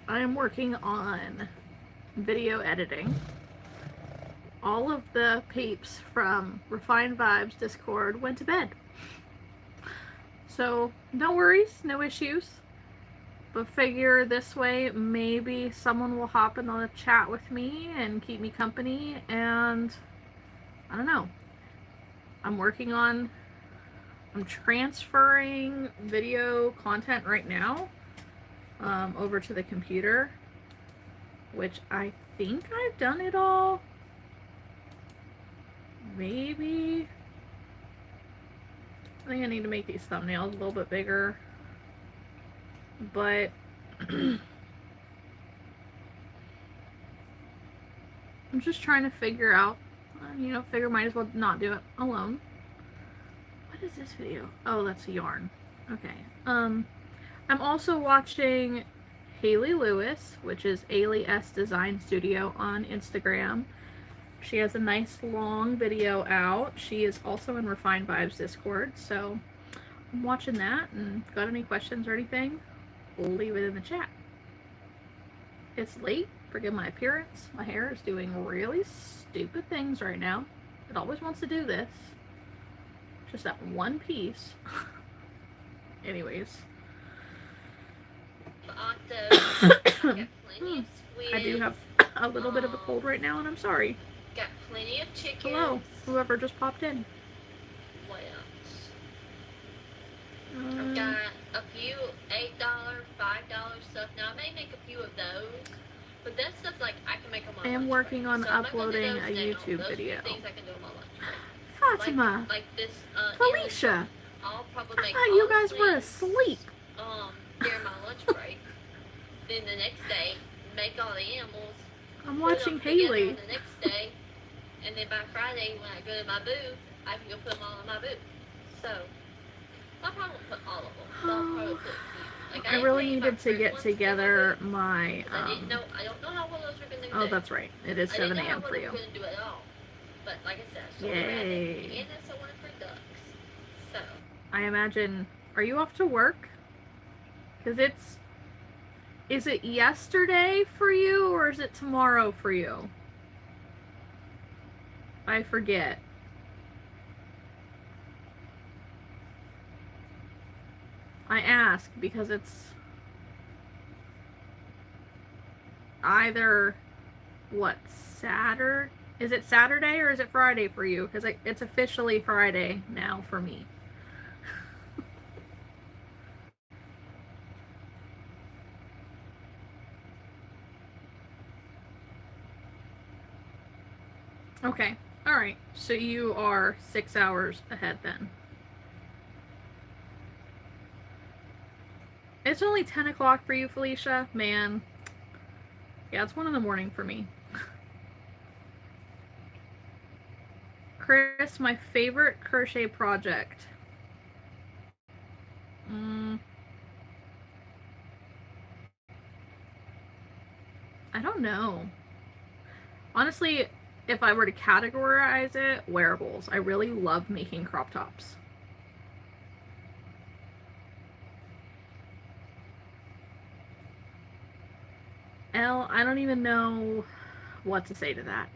I am working on video editing. All of the peeps from Refined Vibes Discord went to bed. So, no worries, no issues. But figure this way, maybe someone will hop in the chat with me and keep me company, and I don't know. I'm transferring video content right now over to the computer, which I think I've done it all. Maybe. I think I need to make these thumbnails a little bit bigger. But I'm just trying to figure out, might as well not do it alone. What is this video? Oh, that's a yarn. Okay. I'm also watching Haley Lewis, which is Ailey S Design Studio on Instagram. She has a nice long video out. She is also in Refined Vibes Discord, so I'm watching that, and got any questions or anything, leave it in the chat. It's late. Forgive my appearance. My hair is doing really stupid things right now. It always wants to do this. Just that one piece. Anyways. I do have a little bit of a cold right now, and I'm sorry. Got plenty of chickens. Hello, whoever just popped in. What else? I've got a few $8, $5 stuff. Now I may make a few of those, but that stuff's like I can make on my lunch break. I am working on uploading a YouTube video. Things I can do on my lunch break. Fatima, like this. Felicia, I'll probably make I thought you guys were asleep. During my lunch break. Then the next day, make all the animals. I'm watching Haley. The next day, and then by Friday when I go to my booth, I can go put them all in my booth. So I'll probably put all of them. So I'll probably put a few. Like, I really needed to get together my. I don't know how well those are gonna do. Oh, that's right. It is 7 a.m. for you. I didn't know how well they were gonna do it at all. But like I said, I sold Yay. and I sold one for ducks. So I imagine. Are you off to work? Because is it yesterday for you, or is it tomorrow for you? I forget. I ask because it's either, Saturday? Is it Saturday or is it Friday for you? Because it's officially Friday now for me. Okay, alright, so you are 6 hours ahead then. It's only 10 o'clock for you, Felicia? Man. Yeah, it's 1 in the morning for me. Chris, my favorite crochet project. I don't know. Honestly, if I were to categorize it, wearables. I really love making crop tops. I don't even know what to say to that.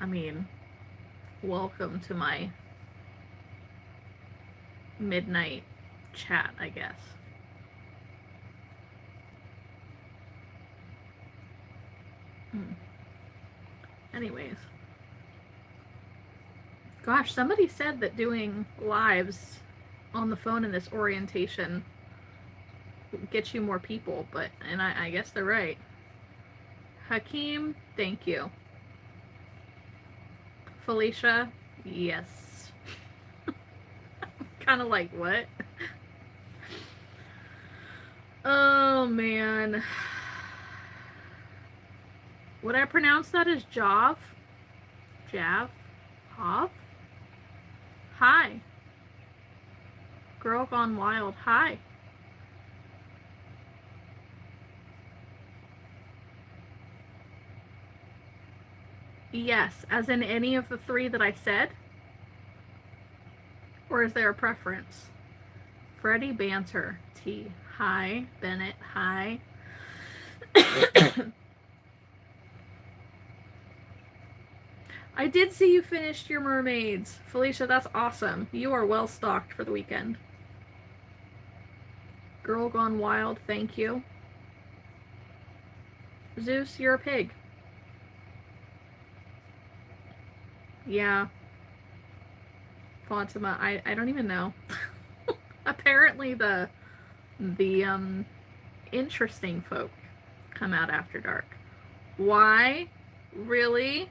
I mean, welcome to my midnight chat, I guess. Anyways. Gosh, somebody said that doing lives on the phone in this orientation gets you more people, and I guess they're right. Hakeem, thank you. Felicia, yes. Kind of like, what? Oh, man. Would I pronounce that as Jav? Jav? Hav? Hi. Girl Gone Wild, hi. Yes, as in any of the 3 that I said? Or is there a preference? Freddie Banter, T. Hi. Bennett, hi. I did see you finished your mermaids. Felicia, that's awesome. You are well stocked for the weekend. Girl Gone Wild, thank you. Zeus, you're a pig. Yeah. Fatima, I don't even know. Apparently the interesting folk come out after dark. Why? Really?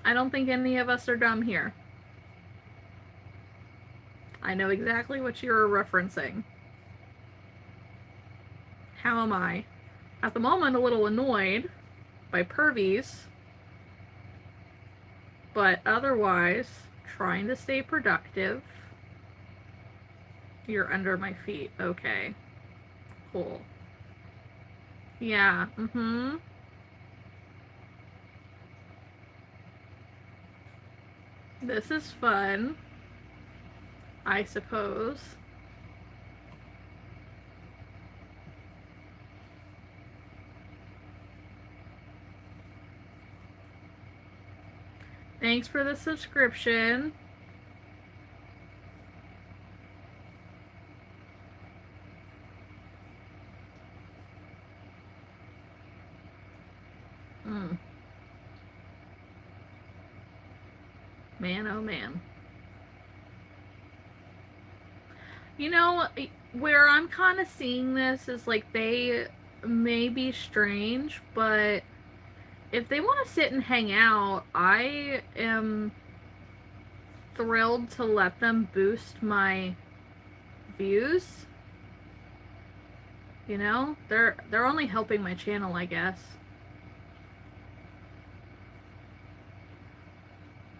I don't think any of us are dumb here. I know exactly what you're referencing. How am I? At the moment, a little annoyed by pervies, but otherwise, trying to stay productive. You're under my feet. Okay. Cool. Yeah, This is fun, I suppose. Thanks for the subscription. Man, oh man. You know, where I'm kind of seeing this is like they may be strange, but if they want to sit and hang out, I am thrilled to let them boost my views. You know, they're only helping my channel, I guess.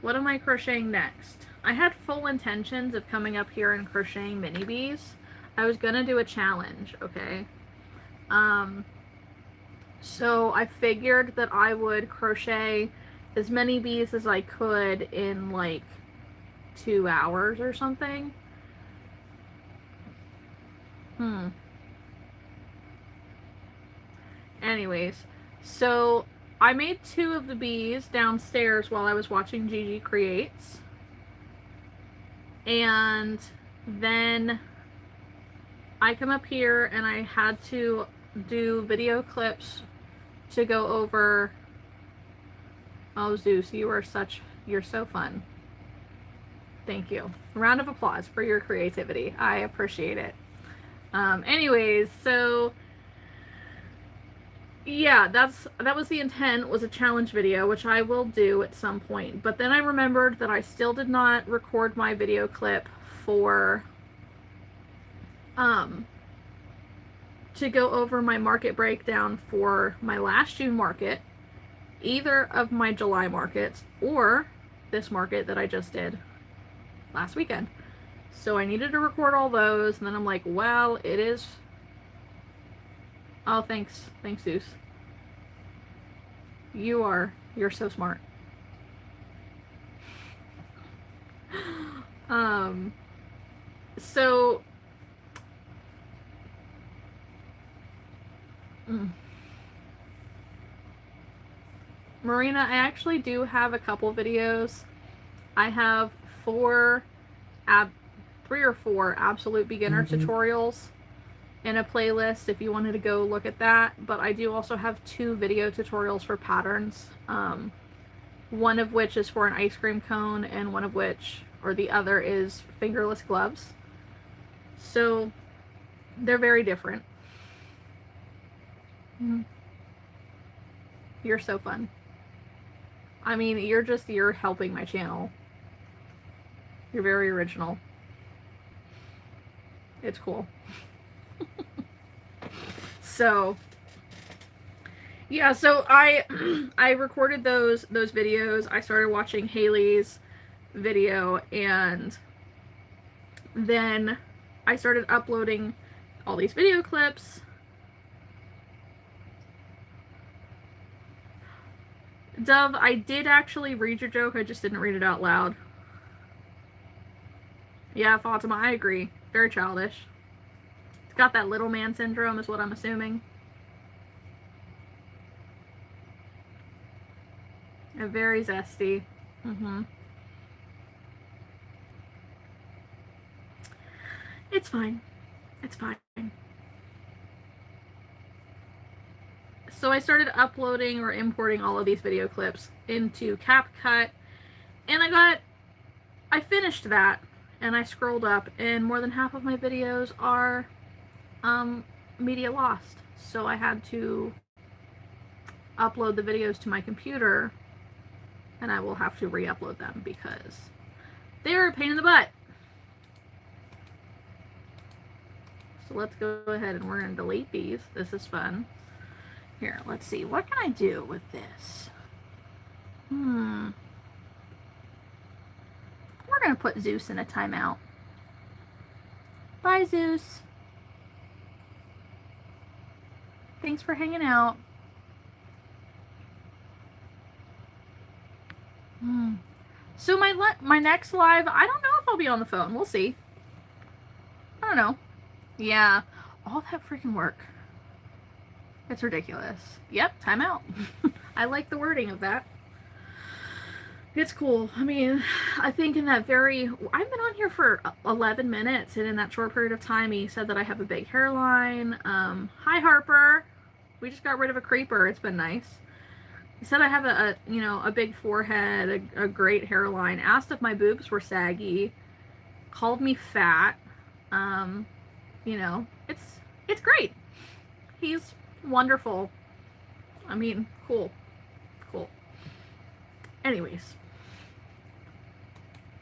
What am I crocheting next? I had full intentions of coming up here and crocheting mini bees. I was gonna do a challenge, okay? So I figured that I would crochet as many bees as I could in like 2 hours or something. Anyways, so I made 2 of the bees downstairs while I was watching Gigi Creates. And then I come up here and I had to do video clips to go over. Oh, Zeus, you're so fun. Thank you. A round of applause for your creativity. I appreciate it. Anyways, so yeah, that was the intent, was a challenge video, which I will do at some point. But then I remembered that I still did not record my video clip for to go over my market breakdown for my last June market, either of my July markets or this market that I just did last weekend. So I needed to record all those, and then I'm like, well, it is. Oh, thanks, Zeus. You're so smart. So Marina, I actually do have a couple videos. I have 3 or 4 absolute beginner tutorials in a playlist if you wanted to go look at that. But I do also have 2 video tutorials for patterns. One of which is for an ice cream cone, and one of which, or the other, is fingerless gloves. So they're very different. You're so fun. I mean, you're helping my channel. You're very original. It's cool. So yeah, so I recorded those videos. I started watching Haley's video, and then I started uploading all these video clips. Dove, I did actually read your joke, I just didn't read it out loud. Yeah, Fatima, I agree. Very childish. got that little man syndrome is what I'm assuming. And very zesty. It's fine. It's fine. So I started uploading or importing all of these video clips into CapCut, and I finished that, and I scrolled up, and more than half of my videos are media lost. So I had to upload the videos to my computer, and I will have to re-upload them because they're a pain in the butt. So let's go ahead and we're going to delete these. This is fun. Here, let's see. What can I do with this? We're going to put Zeus in a timeout. Bye, Zeus. Thanks for hanging out. So my next live, I don't know if I'll be on the phone. We'll see. I don't know. Yeah, all that freaking work. It's ridiculous. Yep, timeout. I like the wording of that. It's cool. I mean, I think in that I've been on here for 11 minutes, and in that short period of time, he said that I have a big hairline. Hi, Harper. We just got rid of a creeper. It's been nice. He said I have a big forehead, a great hairline, asked if my boobs were saggy, called me fat. It's great. He's wonderful. I mean, cool. Anyways,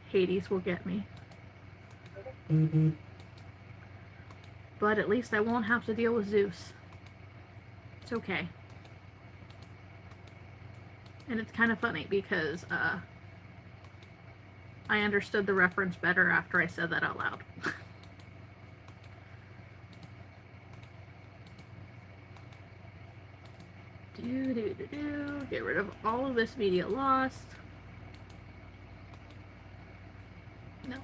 Hades will get me. But at least I won't have to deal with Zeus. It's okay. And it's kind of funny because I understood the reference better after I said that out loud. Get rid of all of this media lost. No.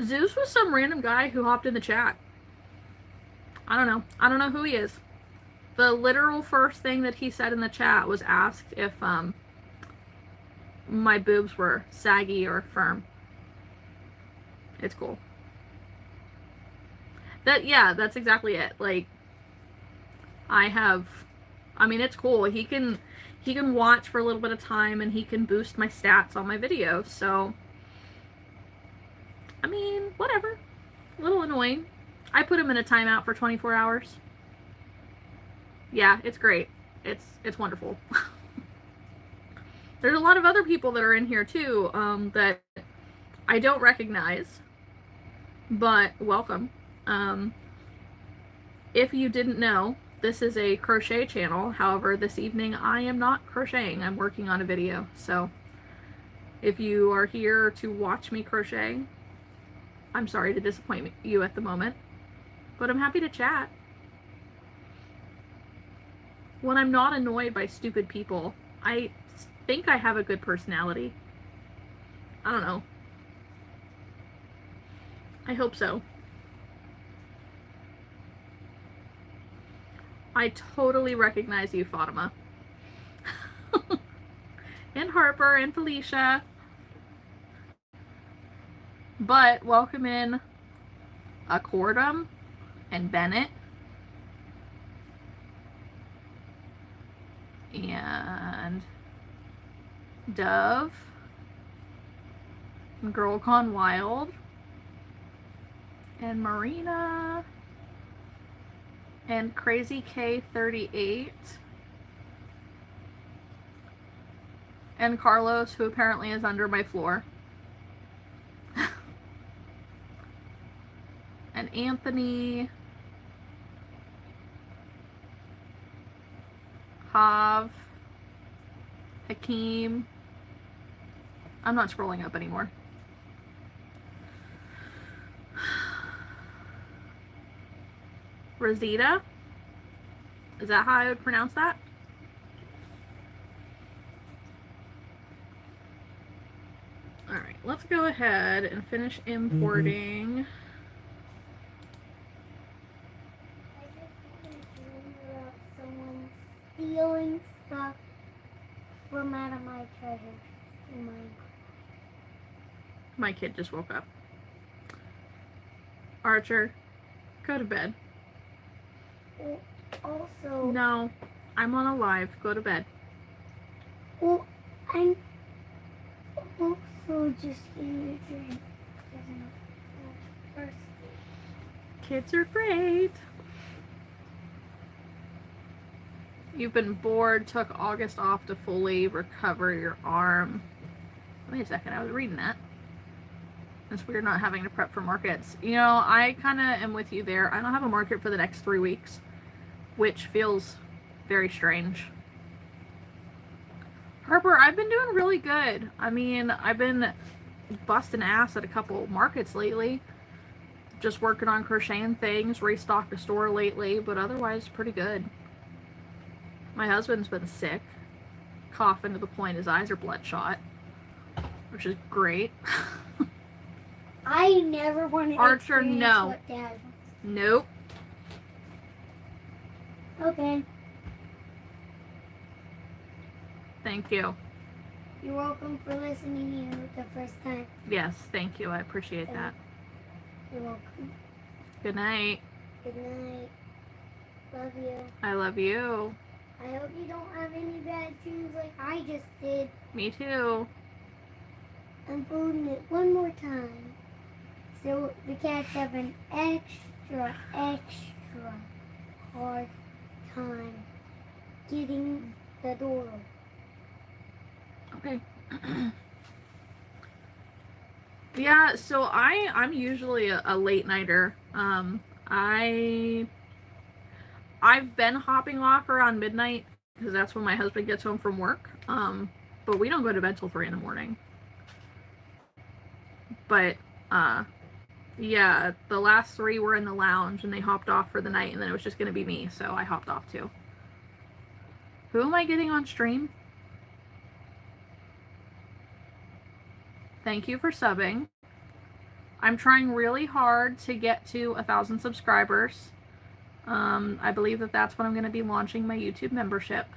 Zeus was some random guy who hopped in the chat. I don't know who he is. The literal first thing that he said in the chat was asked if my boobs were saggy or firm. It's cool. That's exactly it. Like, it's cool. He can watch for a little bit of time, and he can boost my stats on my videos. So, I mean, whatever. A little annoying. I put him in a timeout for 24 hours. Yeah, it's great. It's wonderful. There's a lot of other people that are in here too, that I don't recognize, but welcome. If you didn't know, this is a crochet channel. However, this evening I am not crocheting. I'm working on a video. So if you are here to watch me crochet, I'm sorry to disappoint you at the moment, but I'm happy to chat. When I'm not annoyed by stupid people, I think I have a good personality. I don't know. I hope so. I totally recognize you, Fatima. And Harper and Felicia. But welcome in Accordum and Bennett. And Dove. And Girl Gone Wild. And Marina. And Crazy K38. And Carlos, who apparently is under my floor. And Anthony. Hav. Hakeem. I'm not scrolling up anymore. Rosita? Is that how I would pronounce that? Alright, let's go ahead and finish importing. I just had a dream about someone stealing stuff from out of my treasure chest in mine. My kid just woke up. Archer, go to bed. Well, also, No, I'm on a live. Go to bed. well, I'm also just in a dream. First, Kids are great. You've been bored, took August off to fully recover your arm. Wait a second, I was reading that. It's weird not having to prep for markets. You know, I kind of am with you there. I don't have a market for the next 3 weeks, which feels very strange. Harper, I've been doing really good. I mean, I've been busting ass at a couple markets lately. Just working on crocheting things, restocked a store lately, but otherwise pretty good. My husband's been sick, coughing to the point his eyes are bloodshot, which is great. I never wanted to Archer, experience no. what Dad wants. Nope. Okay, Thank you. you're welcome for listening to it the first time. Yes, thank you. I appreciate that. You're welcome. Good night. Good night. Love you. I love you. I hope you don't have any bad dreams like I just did. Me too. I'm folding it one more time. So the cats have an extra hard time getting the door open. Okay. Yeah, so I'm usually a late nighter. I've been hopping off around midnight because that's when my husband gets home from work. But we don't go to bed till 3 in the morning. But yeah, the last 3 were in the lounge and they hopped off for the night, and then it was just gonna be me, so I hopped off too. Who am I getting on stream? Thank you for subbing. I'm trying really hard to get to 1,000 subscribers. I believe that that's when I'm going to be launching my YouTube membership,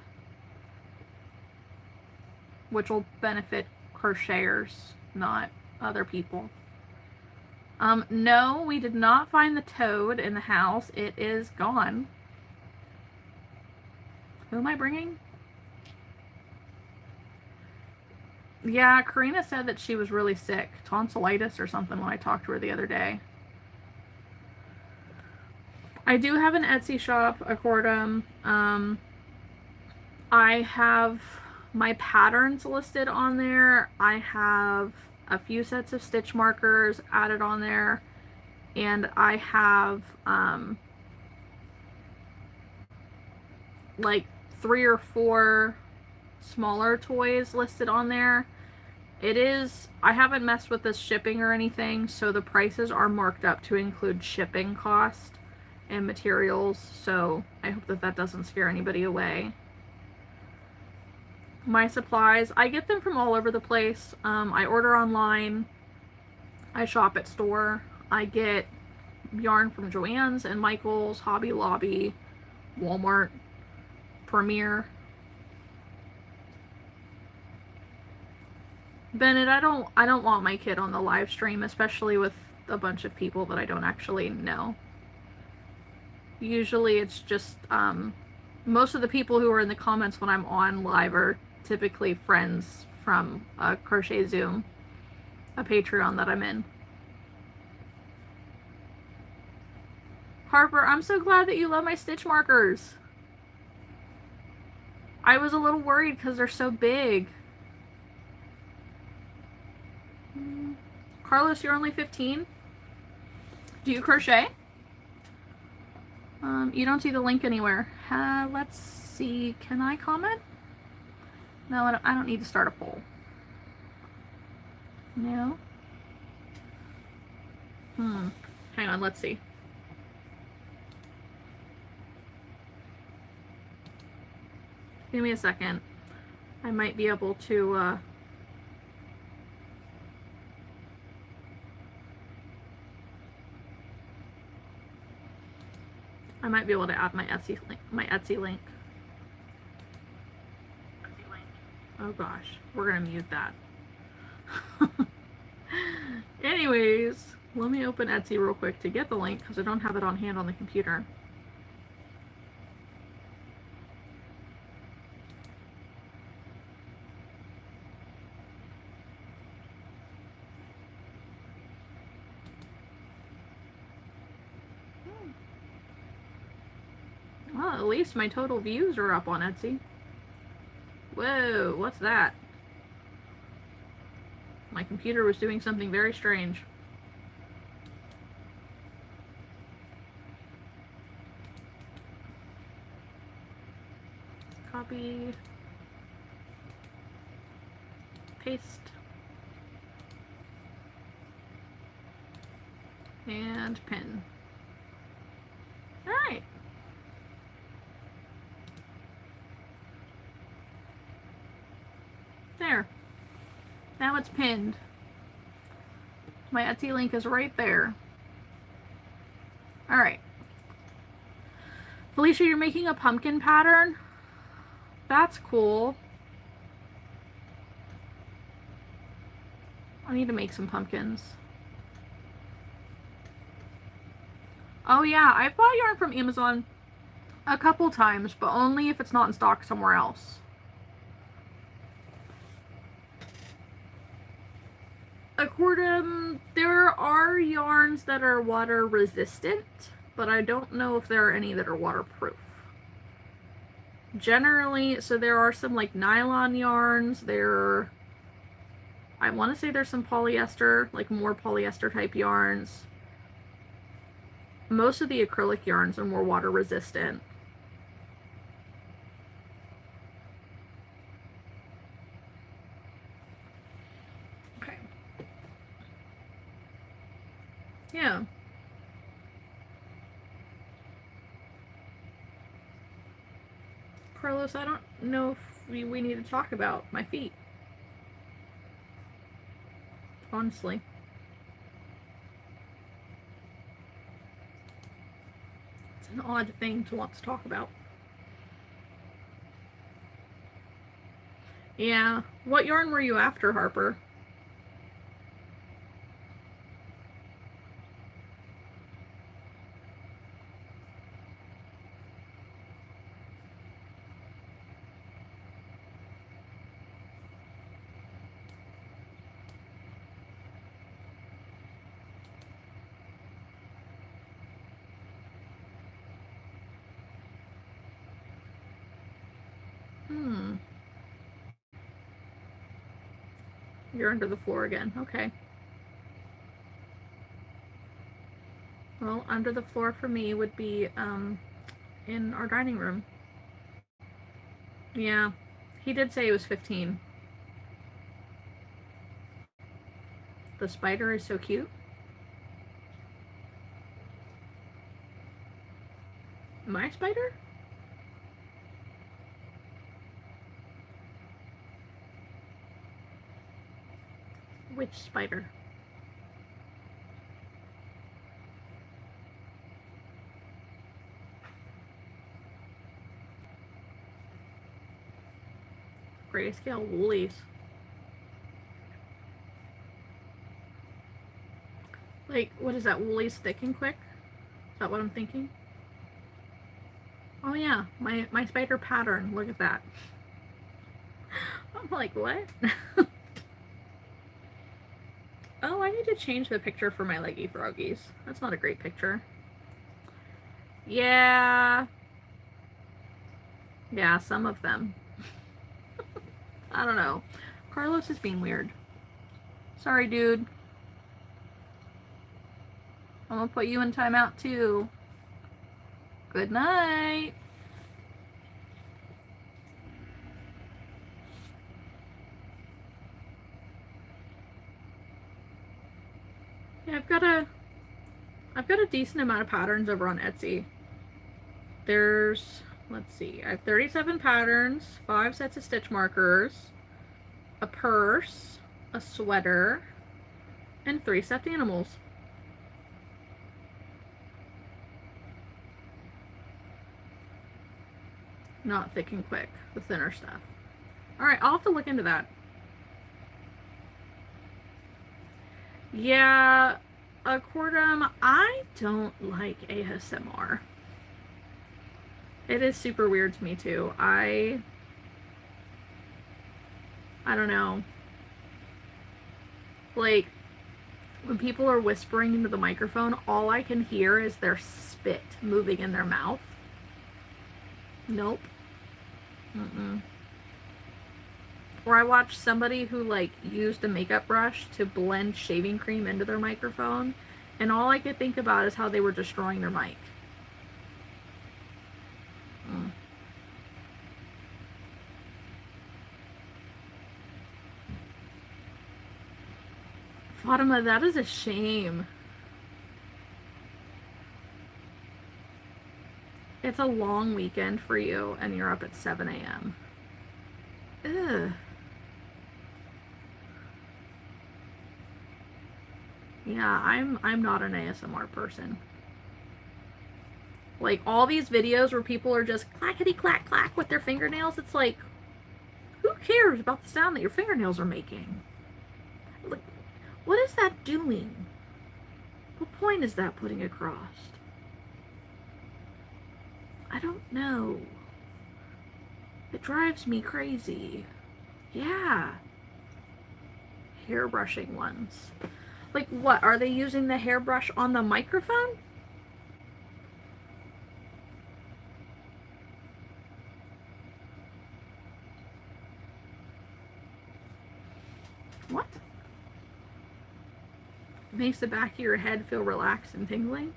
which will benefit crocheters, not other people. No, we did not find the toad in the house. It is gone. Who am I bringing? Yeah, Karina said that she was really sick. Tonsillitis or something when I talked to her the other day. I do have an Etsy shop, Accordum. I have my patterns listed on there. I have a few sets of stitch markers added on there. And I have like 3 or 4 smaller toys listed on there. I haven't messed with this shipping or anything, so the prices are marked up to include shipping cost and materials, so I hope that that doesn't scare anybody away. My supplies, I get them from all over the place. I order online, I shop at store, I get yarn from Joann's and Michael's, Hobby Lobby, Walmart, Premier. Bennett, I don't want my kid on the live stream, especially with a bunch of people that I don't actually know. Usually it's just, most of the people who are in the comments when I'm on live are typically friends from Crochet Zoom, a Patreon that I'm in. Harper, I'm so glad that you love my stitch markers. I was a little worried because they're so big. Carlos, you're only 15? Do you crochet? You don't see the link anywhere. Let's see. Can I comment? No, I don't need to start a poll. No? Hang on, let's see. Give me a second. I might be able to, I might be able to add my Etsy link. Oh gosh, we're gonna mute that. Anyways, let me open Etsy real quick to get the link because I don't have it on hand on the computer. Well, at least my total views are up on Etsy. Whoa, what's that? My computer was doing something very strange. Copy. Paste. And pin. Alright. There. Now it's pinned. My Etsy link is right there. Alright. Felicia, you're making a pumpkin pattern? That's cool. I need to make some pumpkins. Oh yeah, I've bought yarn from Amazon a couple times, but only if it's not in stock somewhere else. There are yarns that are water resistant, but I don't know if there are any that are waterproof. Generally, so there are some like nylon yarns, I want to say there's some polyester, like more polyester type yarns. Most of the acrylic yarns are more water resistant. Okay. Yeah. Carlos, I don't know if we need to talk about my feet. Honestly. It's an odd thing to want to talk about. Yeah. What yarn were you after, Harper? You're under the floor again. Okay. Well, under the floor for me would be in our dining room. Yeah. He did say it was 15. The spider is so cute. My spider? Which spider? Grayscale woolies. Like, what is that? Woolies thick and quick? Is that what I'm thinking? Oh yeah, my spider pattern. Look at that. I'm like, what? Oh, I need to change the picture for my leggy froggies. That's not a great picture. Yeah. Yeah, some of them. I don't know. Carlos is being weird. Sorry, dude. I'm gonna put you in timeout too. Good night. Yeah, I've got a decent amount of patterns over on Etsy. There's, let's see, I have 37 patterns, 5 sets of stitch markers, a purse, a sweater, and 3 stuffed animals. Not thick and quick, the thinner stuff. Alright, I'll have to look into that. Yeah, Cordum, I don't like ASMR. It is super weird to me too. I don't know. Like, when people are whispering into the microphone, all I can hear is their spit moving in their mouth. Nope. Mm-mm. Or I watched somebody who, like, used a makeup brush to blend shaving cream into their microphone, and all I could think about is how they were destroying their mic. Mm. Fatima, that is a shame. It's a long weekend for you, and you're up at 7 a.m. Ugh. Yeah, I'm not an ASMR person. Like, all these videos where people are just clackety clack clack with their fingernails, it's like, who cares about the sound that your fingernails are making? Like, what is that doing? What point is that putting across? I don't know. It drives me crazy. Yeah. Hairbrushing ones. Like, what? Are they using the hairbrush on the microphone? What? Makes the back of your head feel relaxed and tingling?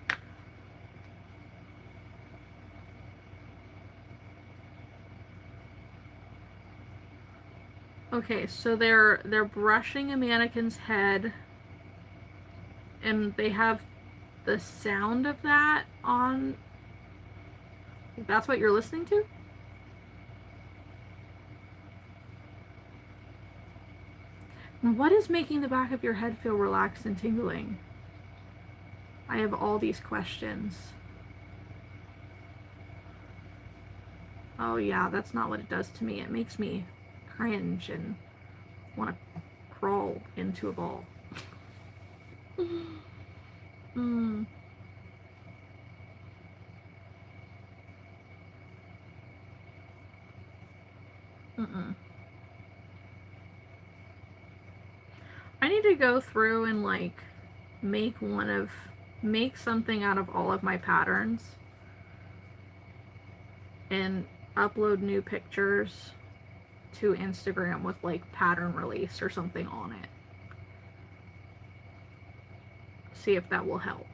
Okay, so they're brushing a mannequin's head, and they have the sound of that on. That's what you're listening to? What is making the back of your head feel relaxed and tingling? I have all these questions. Oh yeah, that's not what it does to me. It makes me cringe and want to crawl into a ball. Mm. Mm-mm. I need to go through and like make something out of all of my patterns and upload new pictures to Instagram with like pattern release or something on it. See if that will help.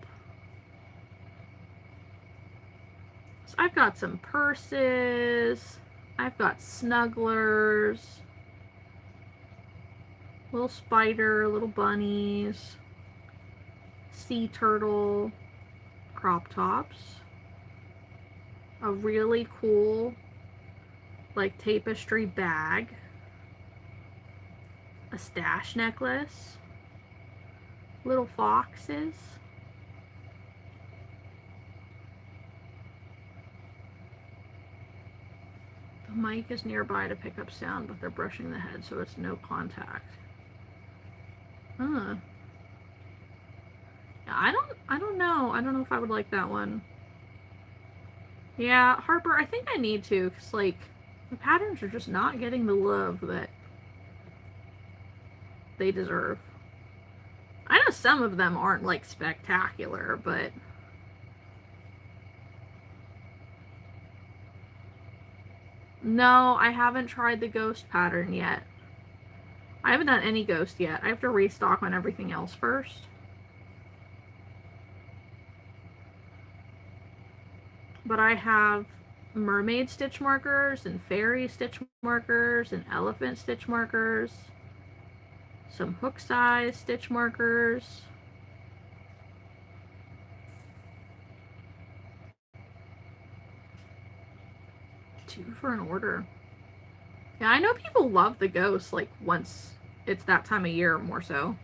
So I've got some purses. I've got snugglers. Little spider, little bunnies. Sea turtle. Crop tops. A really cool like tapestry bag. A stash necklace. Little foxes. The mic is nearby to pick up sound, but they're brushing the head, so it's no contact. Huh. Yeah, I don't know. I don't know if I would like that one. Yeah, Harper, I think I need to, because, like, the patterns are just not getting the love that they deserve. I know some of them aren't, like, spectacular, but no, I haven't tried the ghost pattern yet. I haven't done any ghost yet. I have to restock on everything else first. But I have mermaid stitch markers and fairy stitch markers and elephant stitch markers. Some hook size stitch markers. Two for an order. Yeah, I know people love the ghosts like once it's that time of year more so.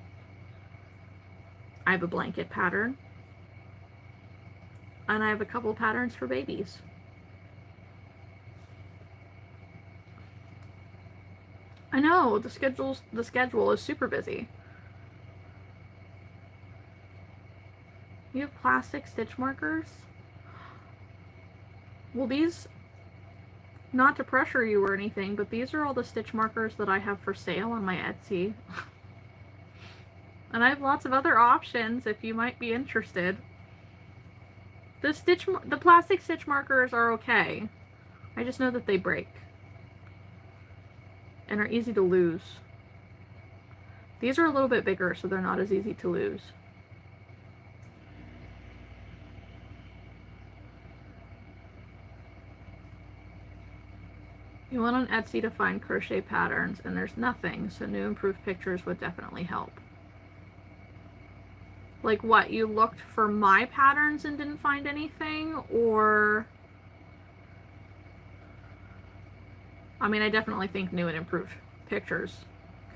I have a blanket pattern. And I have a couple patterns for babies. I know, the schedule is super busy. You have plastic stitch markers? Well, these, not to pressure you or anything, but these are all the stitch markers that I have for sale on my Etsy. And I have lots of other options if you might be interested. The plastic stitch markers are okay. I just know that they break and are easy to lose. These are a little bit bigger, so they're not as easy to lose. You went on Etsy to find crochet patterns, and there's nothing, so new improved pictures would definitely help. Like what, you looked for my patterns and didn't find anything, or... I mean, I definitely think new and improved pictures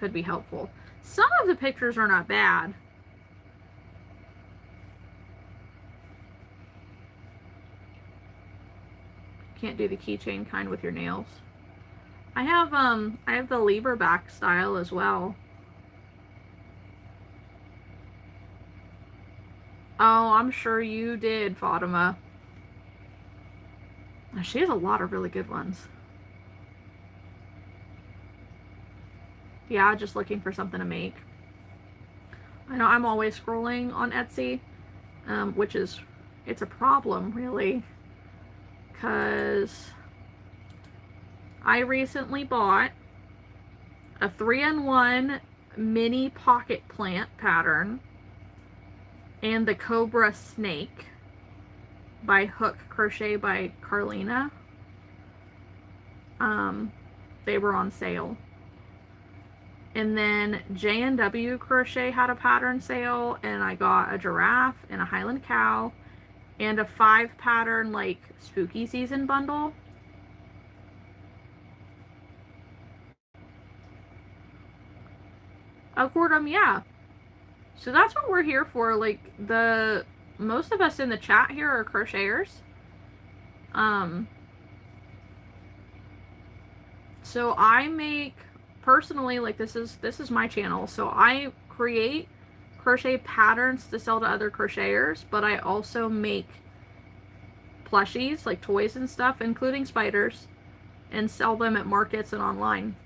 could be helpful. Some of the pictures are not bad. Can't do the keychain kind with your nails. I have the lever back style as well. Oh, I'm sure you did, Fatima. She has a lot of really good ones. Yeah, just looking for something to make. I know I'm always scrolling on Etsy, which is, it's a problem, really. Because I recently bought a 3-in-1 mini pocket plant pattern and the Cobra Snake by Hook Crochet by Carlina. They were on sale. And then J&W Crochet had a pattern sale, and I got a giraffe and a Highland cow and a 5 pattern like spooky season bundle. A Cordum, yeah. So that's what we're here for. Like, most of us in the chat here are crocheters. So I make, personally, like, this is my channel, so I create crochet patterns to sell to other crocheters, but I also make plushies, like toys and stuff, including spiders, and sell them at markets and online.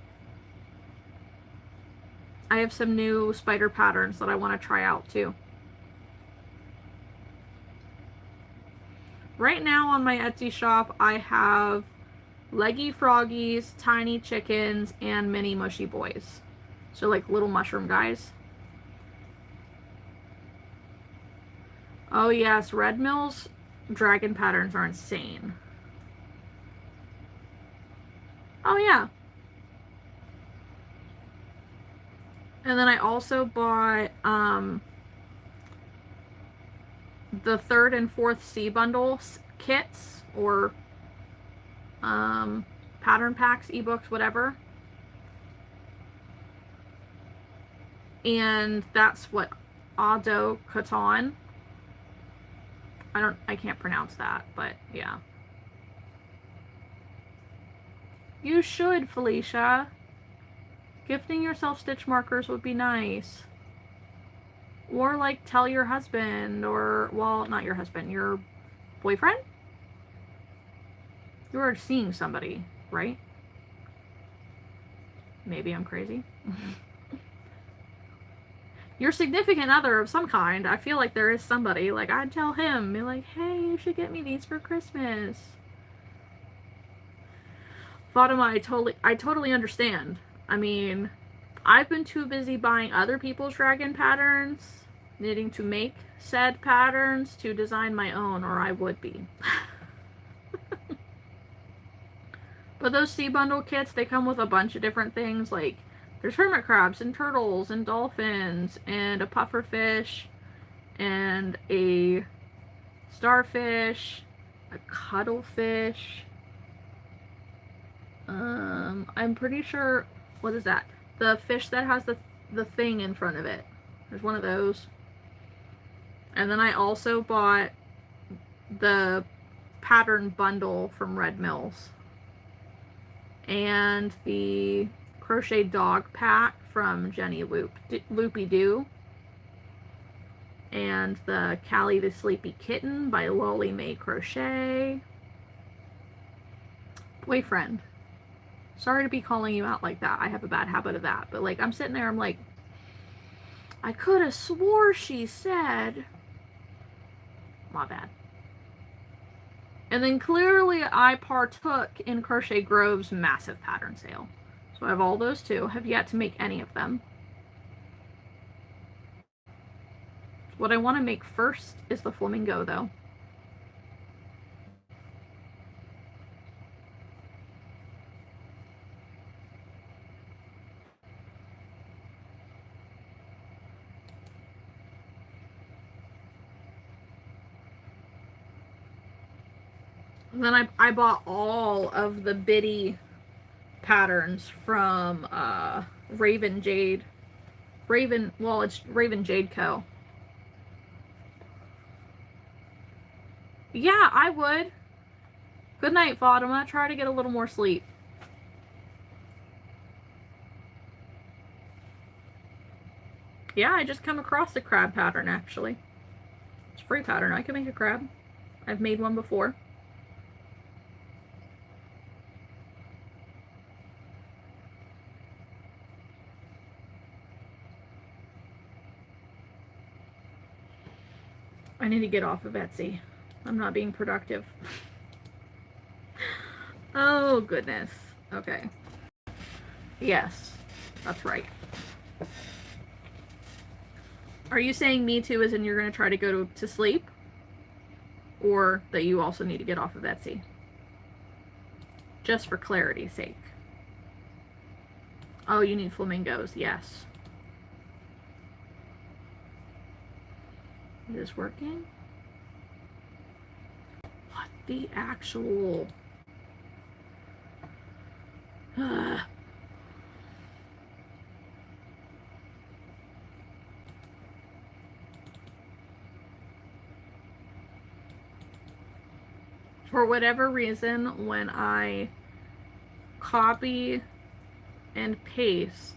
I have some new spider patterns that I want to try out too. Right now on my Etsy shop, I have leggy froggies, tiny chickens, and mini mushy boys. So like little mushroom guys. Oh yes, Red Mill's dragon patterns are insane. Oh yeah. And then I also bought the 3rd and 4th C bundle kits, or pattern packs, ebooks, whatever. And that's what Ado Catan. I can't pronounce that, but yeah. You should, Felicia. Gifting yourself stitch markers would be nice. Or like tell your husband, or, well, not your husband, your boyfriend? You are seeing somebody, right? Maybe I'm crazy. Your significant other of some kind. I feel like there is somebody. Like, I'd tell him, be like, hey, you should get me these for Christmas. Fatima, I totally understand. I mean, I've been too busy buying other people's dragon patterns, needing to make said patterns, to design my own, or I would be. But those sea bundle kits, they come with a bunch of different things, like there's hermit crabs and turtles and dolphins and a puffer fish and a starfish, a cuttlefish. I'm pretty sure, what is that? The fish that has the thing in front of it. There's one of those. And then I also bought the pattern bundle from Red Mills. And the crochet dog pack from Jenny Loopy Doo, and the Callie the Sleepy Kitten by Lolly May Crochet. Boyfriend. Sorry to be calling you out like that. I have a bad habit of that. But like, I'm sitting there, I'm like, I could have swore she said. My bad. And then clearly I partook in Crochet Grove's massive pattern sale. So I have all those too. Have yet to make any of them. What I want to make first is the flamingo though. And then I bought all of the bitty patterns from Raven Jade. It's Raven Jade Co. Yeah, I would. Good night, Fatima. Try to get a little more sleep. Yeah, I just come across the crab pattern, actually. It's a free pattern. I can make a crab. I've made one before. I need to get off of Etsy. I'm not being productive. Oh, goodness. Okay. Yes, that's right. Are you saying me too as in you're going to try to go to sleep? Or that you also need to get off of Etsy? Just for clarity's sake. Oh, you need flamingos. Yes. Is this working? What the actual... For whatever reason, when I copy and paste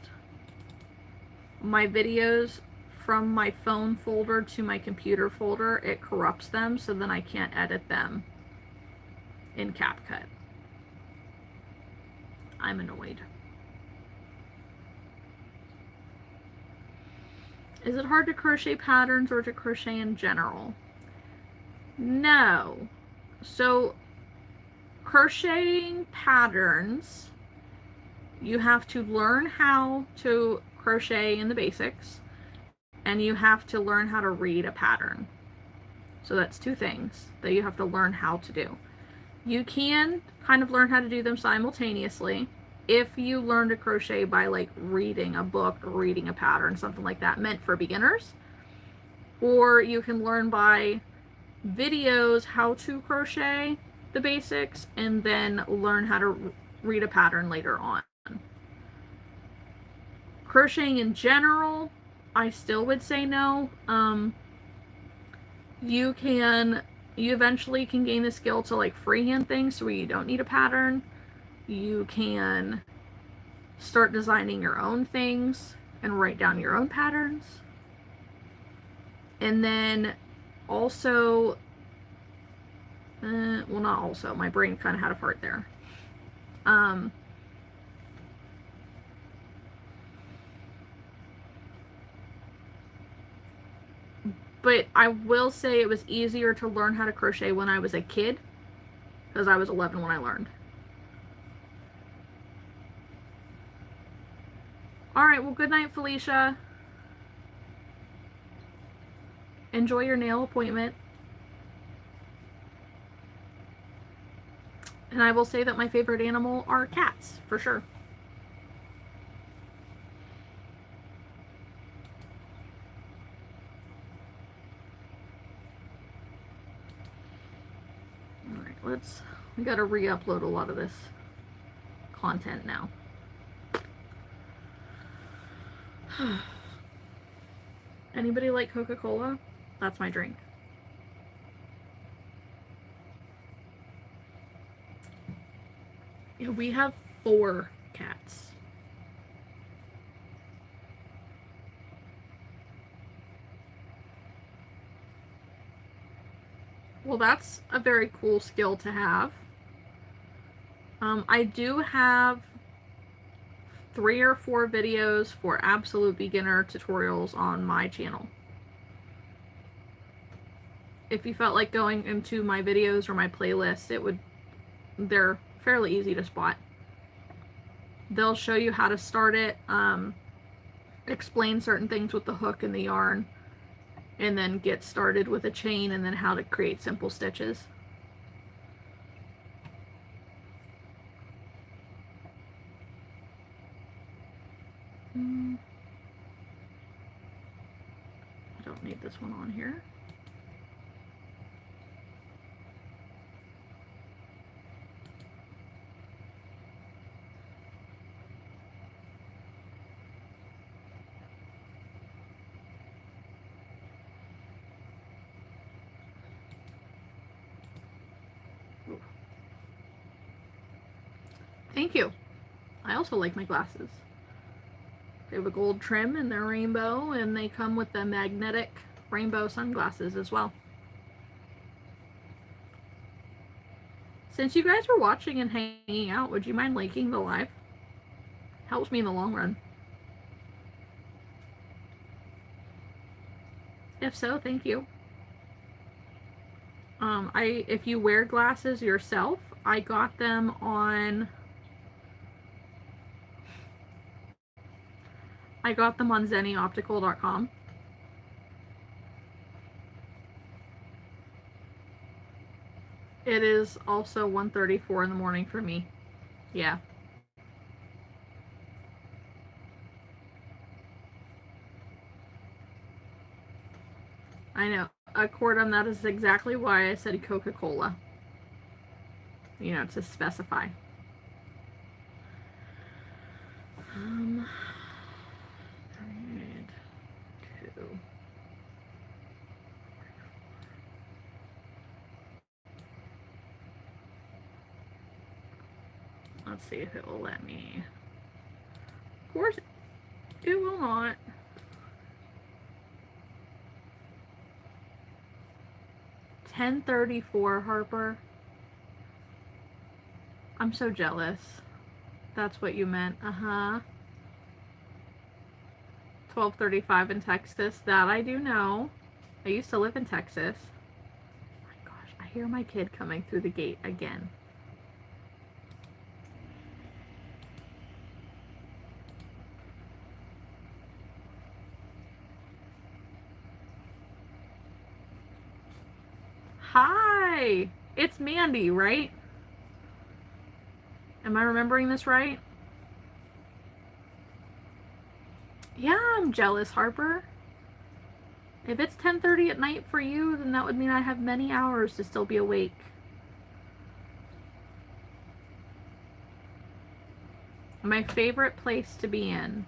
my videos from my phone folder to my computer folder, it corrupts them, so then I can't edit them in CapCut. I'm annoyed. Is it hard to crochet patterns or to crochet in general? No. So, crocheting patterns, you have to learn how to crochet in the basics, and you have to learn how to read a pattern. So that's two things that you have to learn how to do. You can kind of learn how to do them simultaneously if you learn to crochet by like reading a book or reading a pattern, something like that meant for beginners. Or you can learn by videos how to crochet the basics and then learn how to read a pattern later on. Crocheting in general, I still would say no. You eventually can gain the skill to like freehand things where you don't need a pattern. You can start designing your own things and write down your own patterns. And then also, well, not also, my brain kind of had a fart there. But I will say it was easier to learn how to crochet when I was a kid, because I was 11 when I learned. Alright, well, good night, Felicia. Enjoy your nail appointment. And I will say that my favorite animal are cats, for sure. Alright, we gotta re-upload a lot of this content now. Anybody like Coca-Cola? That's my drink. Yeah, we have 4 cats. Well, that's a very cool skill to have. I do have 3 or 4 videos for absolute beginner tutorials on my channel. If you felt like going into my videos or my playlist, they're fairly easy to spot. They'll show you how to start it, explain certain things with the hook and the yarn, and then get started with a chain, and then how to create simple stitches. I don't need this one on here. Thank you. I also like my glasses. They have a gold trim and they're rainbow, and they come with the magnetic rainbow sunglasses as well. Since you guys were watching and hanging out, would you mind liking the live? Helps me in the long run. If so, thank you. If you wear glasses yourself, I got them on zennyoptical.com. It is also 1:34 in the morning for me. Yeah. I know. According, that is exactly why I said Coca-Cola. You know, to specify. Let's see if it will let me. Of course, it will not. $10.34, Harper. I'm so jealous. That's what you meant. 12:35 in Texas. That I do know. I used to live in Texas. Oh my gosh, I hear my kid coming through the gate again. Hi! It's Mandy, right? Am I remembering this right? Yeah, I'm jealous, Harper. If it's 10:30 at night for you, then that would mean I have many hours to still be awake. My favorite place to be in,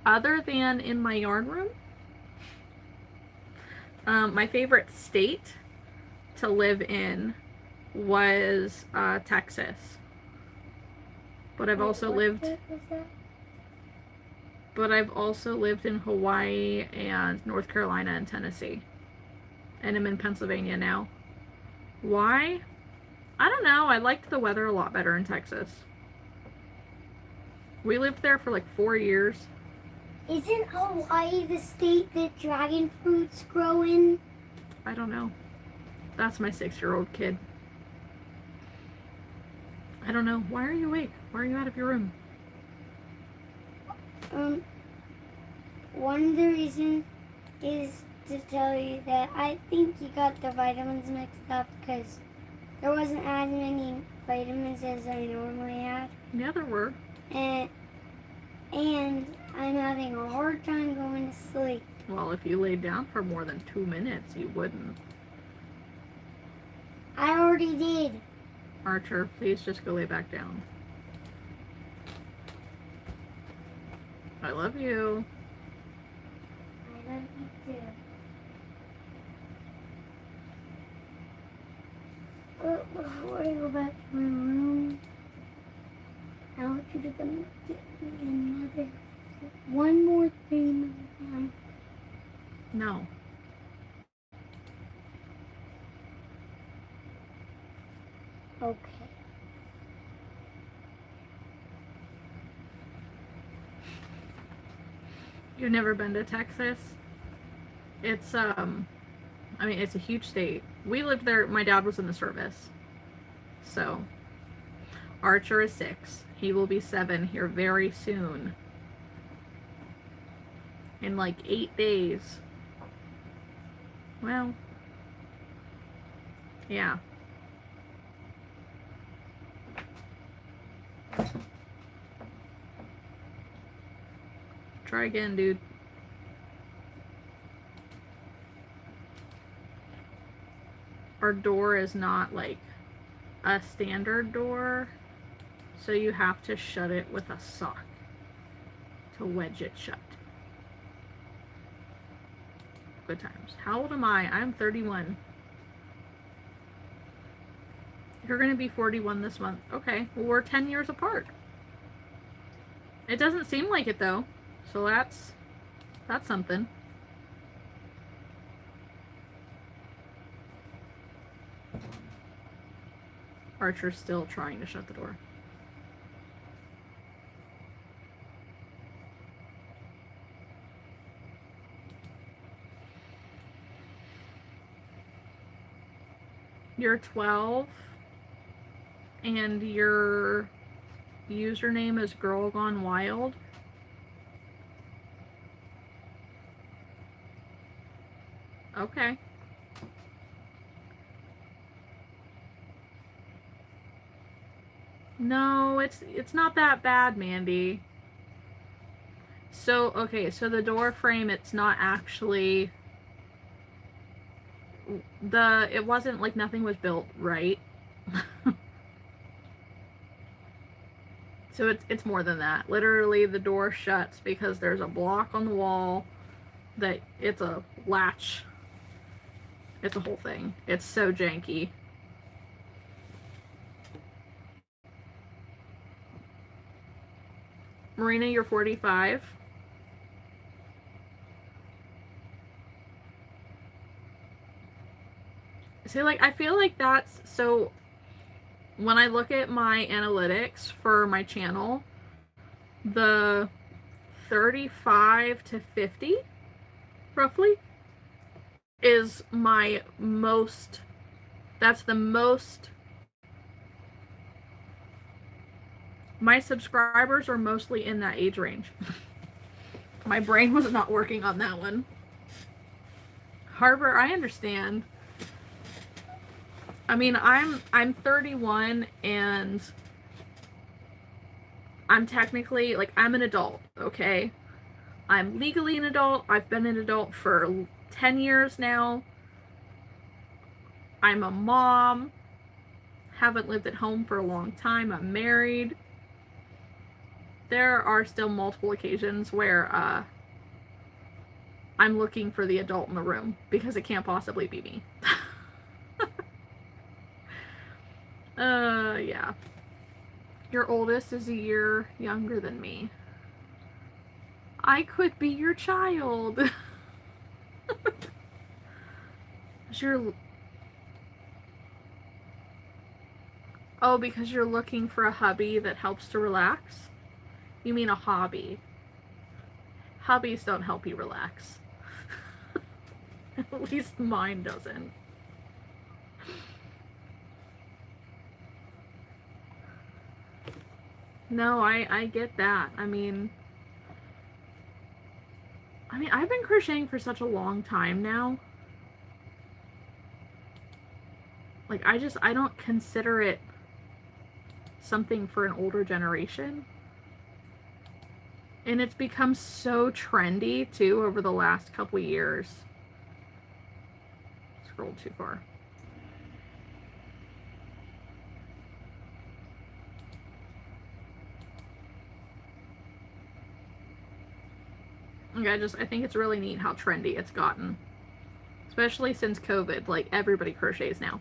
other than in my yarn room, my favorite state to live in was Texas. But I've also lived in Hawaii and North Carolina and Tennessee. And I'm in Pennsylvania now. Why? I don't know. I liked the weather a lot better in Texas. We lived there for like 4 years. Isn't Hawaii the state that dragon fruits grow in? I don't know. That's my 6-year-old kid. I don't know. Why are you awake? Why are you out of your room? One of the reasons is to tell you that I think you got the vitamins mixed up because there wasn't as many vitamins as I normally had. Yeah, there were. And I'm having a hard time going to sleep. Well, if you laid down for more than 2 minutes, you wouldn't. I already did. Archer, please just go lay back down. I love you. I love you too. But before I go back to my room, I want you to come get me one more thing. No. You've never been to Texas? It's I mean, it's a huge state. We lived there. My dad was in the service. So, Archer is 6. He will be 7 here very soon. In like 8 days. Well, yeah. Try again, dude. Our door is not like a standard door, so you have to shut it with a sock to wedge it shut. Good times. How old am I? I'm 31. You're gonna be 41 this month. Okay, well, we're 10 years apart. It doesn't seem like it though, so that's something. Archer's still trying to shut the door. You're 12 and your username is Girl Gone Wild. Okay. No, it's not that bad, Mandy. So, okay, so the door frame, it's not actually it wasn't like nothing was built right. So it's more than that. Literally the door shuts because there's a block on the wall that it's a latch. It's a whole thing. It's so janky. Marina, you're 45. See, like, I feel like that's, so when I look at my analytics for my channel, the 35 to 50, roughly, is my most, that's the most, my subscribers are mostly in that age range. My brain was not working on that one. Harbor, I understand. I mean, I'm 31 and I'm technically, like, I'm an adult, okay? I'm legally an adult. I've been an adult for 10 years now. I'm a mom. Haven't lived at home for a long time. I'm married. There are still multiple occasions where I'm looking for the adult in the room because it can't possibly be me. Yeah. Your oldest is a year younger than me. I could be your child. Oh, because you're looking for a hubby that helps to relax? You mean a hobby. Hobbies don't help you relax. At least mine doesn't. No, I get that. I mean, I've been crocheting for such a long time now. Like, I don't consider it something for an older generation. And it's become so trendy, too, over the last couple years. Scrolled too far. Like, I think it's really neat how trendy it's gotten. Especially since COVID. Like, everybody crochets now.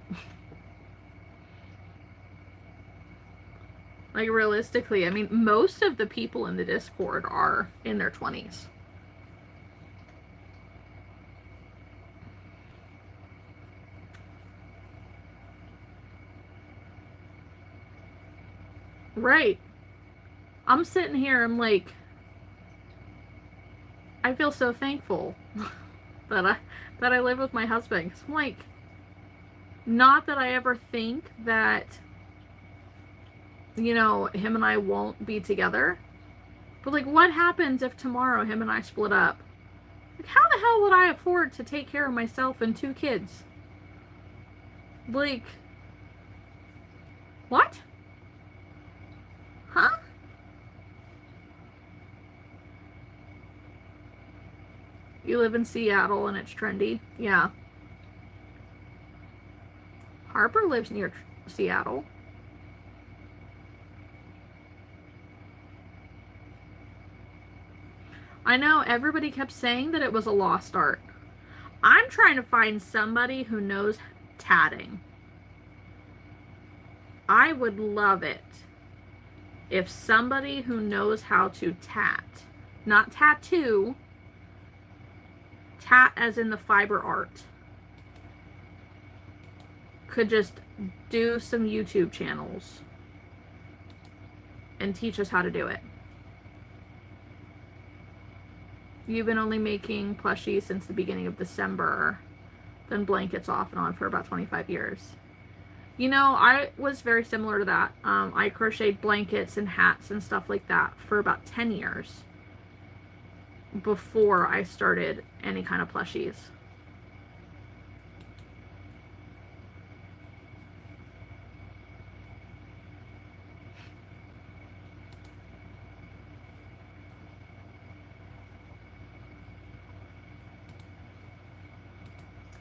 Like, realistically, I mean, most of the people in the Discord are in their 20s. Right. I'm sitting here, I'm like, I feel so thankful that I live with my husband. 'Cause I'm like, not that I ever think that, you know, him and I won't be together. But like, what happens if tomorrow him and I split up? Like, how the hell would I afford to take care of myself and 2 kids? Like, what? Huh? You live in Seattle and it's trendy? Yeah. Harper lives near Seattle. I know everybody kept saying that it was a lost art. I'm trying to find somebody who knows tatting. I would love it if somebody who knows how to tat, not tattoo, tat as in the fiber art, could just do some YouTube channels and teach us how to do it. You've been only making plushies since the beginning of December, then blankets off and on for about 25 years. You know, I was very similar to that. I crocheted blankets and hats and stuff like that for about 10 years before I started any kind of plushies.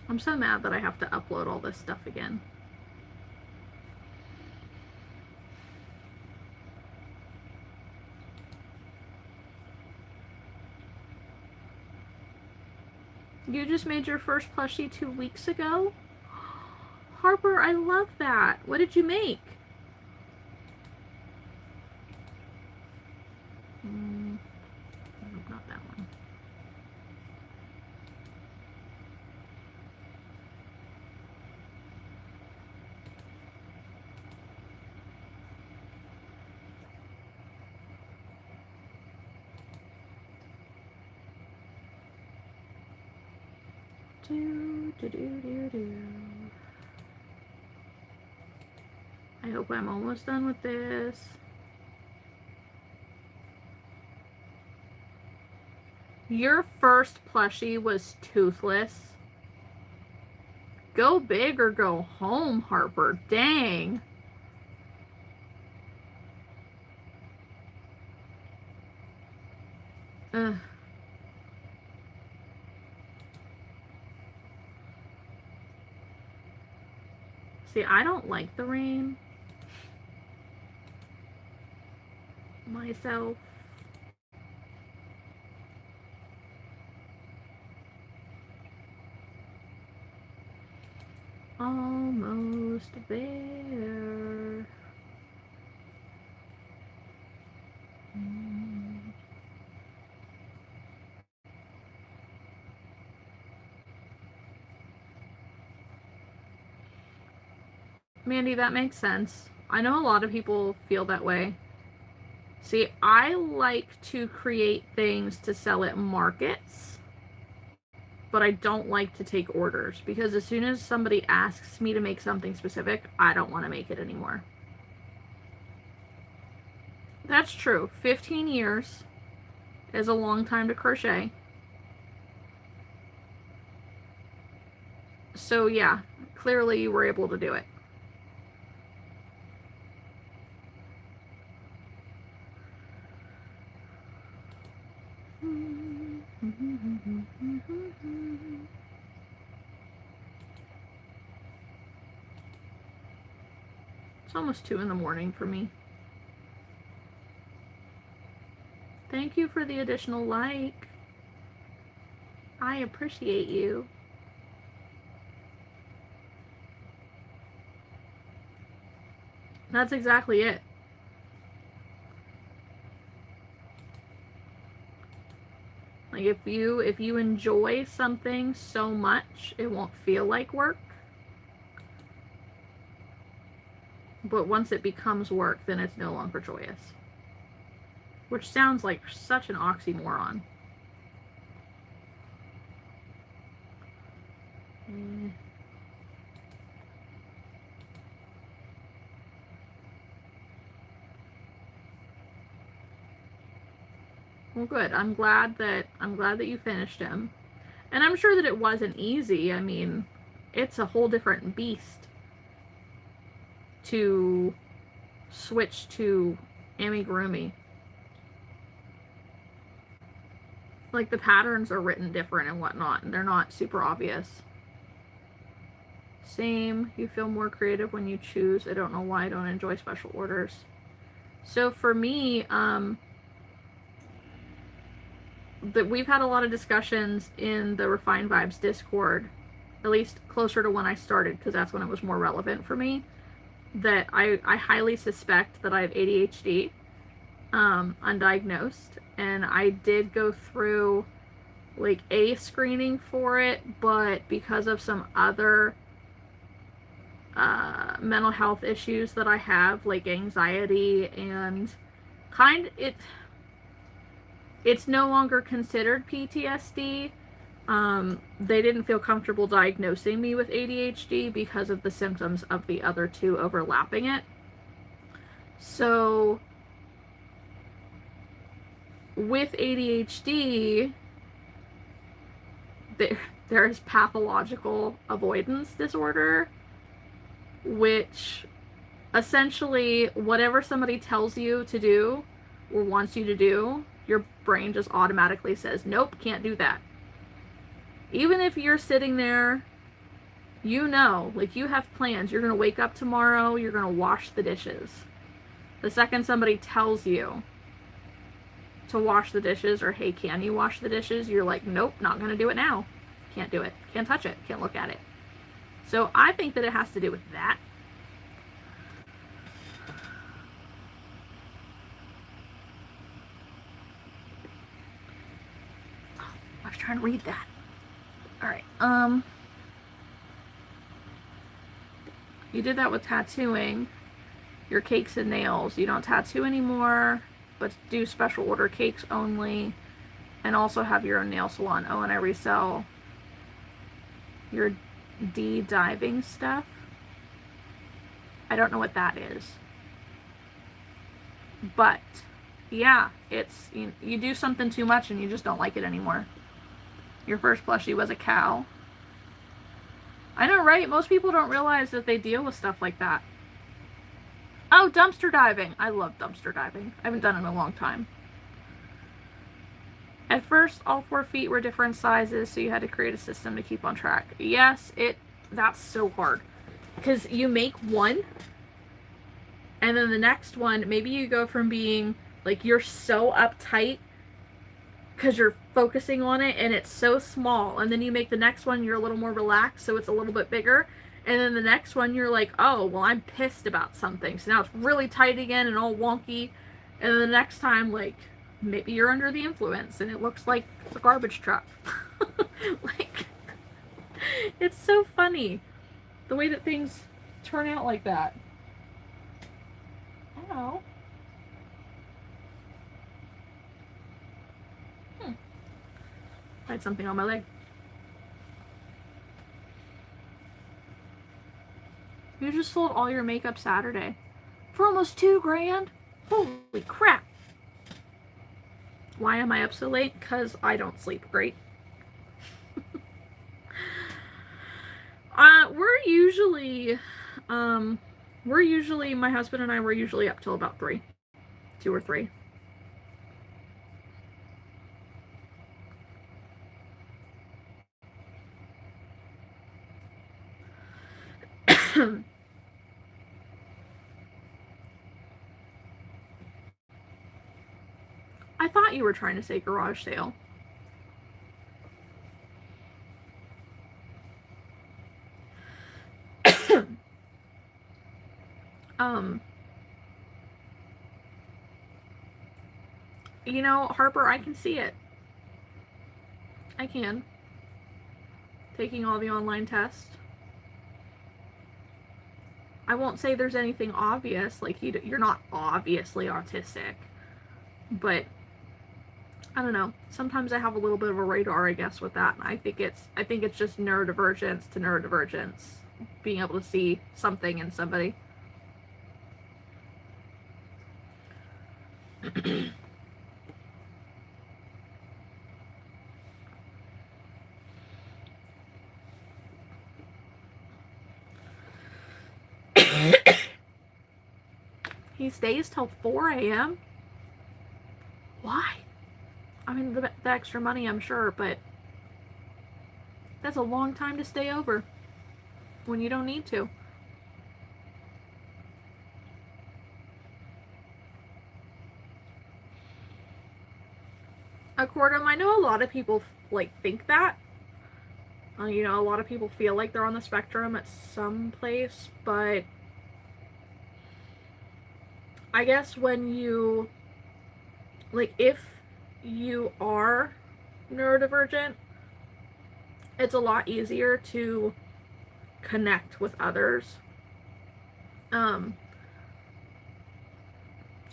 I'm so mad that I have to upload all this stuff again. You just made your first plushie 2 weeks ago? Harper, I love that. What did you make? Not that one. I hope I'm almost done with this. Your first plushie was toothless. Go big or go home, Harper. Dang. Ugh. See, I don't like the rain myself. Almost there. Mandy, that makes sense. I know a lot of people feel that way. See, I like to create things to sell at markets, but I don't like to take orders because as soon as somebody asks me to make something specific, I don't want to make it anymore. That's true. 15 years is a long time to crochet. So yeah, clearly you were able to do it. It's almost 2 in the morning for me. Thank you for the additional like. I appreciate you. That's exactly it. Like if you enjoy something so much, it won't feel like work. But once it becomes work, then it's no longer joyous. Which sounds like such an oxymoron. Well, good. I'm glad that you finished him. And I'm sure that it wasn't easy. I mean, it's a whole different beast to switch to amigurumi. Like, the patterns are written different and whatnot, and they're not super obvious. Same, you feel more creative when you choose. I don't know why I don't enjoy special orders. So for me, we've had a lot of discussions in the Refined Vibes Discord, at least closer to when I started, because that's when it was more relevant for me, that I highly suspect that I have ADHD, undiagnosed, and I did go through like a screening for it, but because of some other mental health issues that I have, like anxiety and it's no longer considered PTSD. They didn't feel comfortable diagnosing me with ADHD because of the symptoms of the other two overlapping it. So with ADHD, there is pathological avoidance disorder, which essentially whatever somebody tells you to do or wants you to do, your brain just automatically says, nope, can't do that. Even if you're sitting there, you know, like you have plans, you're going to wake up tomorrow, you're going to wash the dishes. The second somebody tells you to wash the dishes, or hey, can you wash the dishes? You're like, nope, not going to do it now. Can't do it. Can't touch it. Can't look at it. So I think that it has to do with that. Oh, I was trying to read that. All right. You did that with tattooing your cakes and nails. You don't tattoo anymore, but do special order cakes only, and also have your own nail salon. Oh, and I resell your de-diving stuff. I don't know what that is, but yeah, it's you do something too much and you just don't like it anymore. Your first plushie was a cow. I know, right? Most people don't realize that they deal with stuff like that. Oh, dumpster diving. I love dumpster diving. I haven't done it in a long time. At first, all 4 feet were different sizes, so you had to create a system to keep on track. Yes, that's so hard. Because you make one, and then the next one, maybe you go from being, like, you're so uptight because you're focusing on it, and it's so small, and then you make the next one, you're a little more relaxed, so it's a little bit bigger, and then the next one, you're like, oh, well, I'm pissed about something, so now it's really tight again and all wonky, and then the next time, like, maybe you're under the influence and it looks like a garbage truck. Like, it's so funny the way that things turn out like that. Ow. I had something on my leg. You just sold all your makeup Saturday for almost $2,000. Holy crap. Why am I up so late? Because I don't sleep great. My husband and I were usually up till about 2 or 3. I thought you were trying to say garage sale. You know, Harper, I can see it. I can. Taking all the online tests. I won't say there's anything obvious, like you're not obviously autistic, but I don't know. Sometimes I have a little bit of a radar, I guess, with that. I think it's just neurodivergence to neurodivergence, being able to see something in somebody. He stays till 4 a.m.? Why? I mean, the extra money, I'm sure, but that's a long time to stay over when you don't need to. Accordum, I know a lot of people like think that. You know, a lot of people feel like they're on the spectrum at some place, but I guess when you, like, if you are neurodivergent, it's a lot easier to connect with others.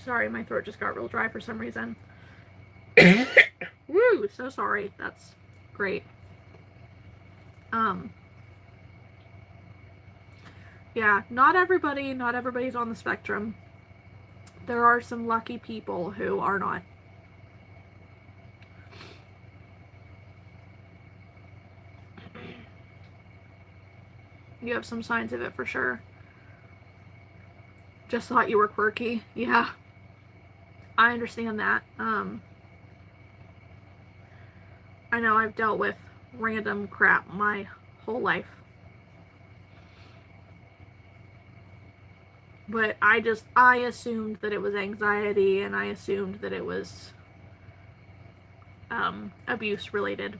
Sorry, my throat just got real dry for some reason. Woo, so sorry. That's great. Yeah, not everybody's on the spectrum. There are some lucky people who are not. You have some signs of it for sure. Just thought you were quirky. Yeah. I understand that. I know I've dealt with random crap my whole life. But I assumed that it was anxiety, and I assumed that it was abuse related.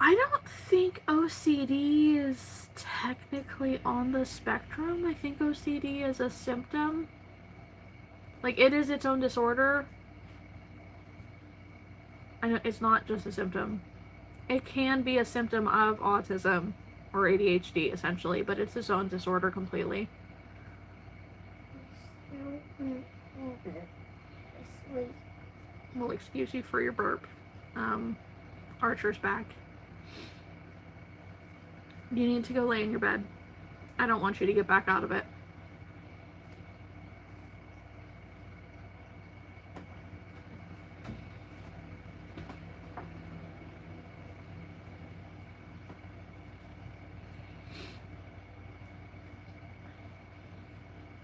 I don't think OCD is technically on the spectrum. I think OCD is a symptom. Like, it is its own disorder. I know it's not just a symptom. It can be a symptom of autism or ADHD, essentially, but it's its own disorder completely. We'll excuse you for your burp. Archer's back. You need to go lay in your bed. I don't want you to get back out of it.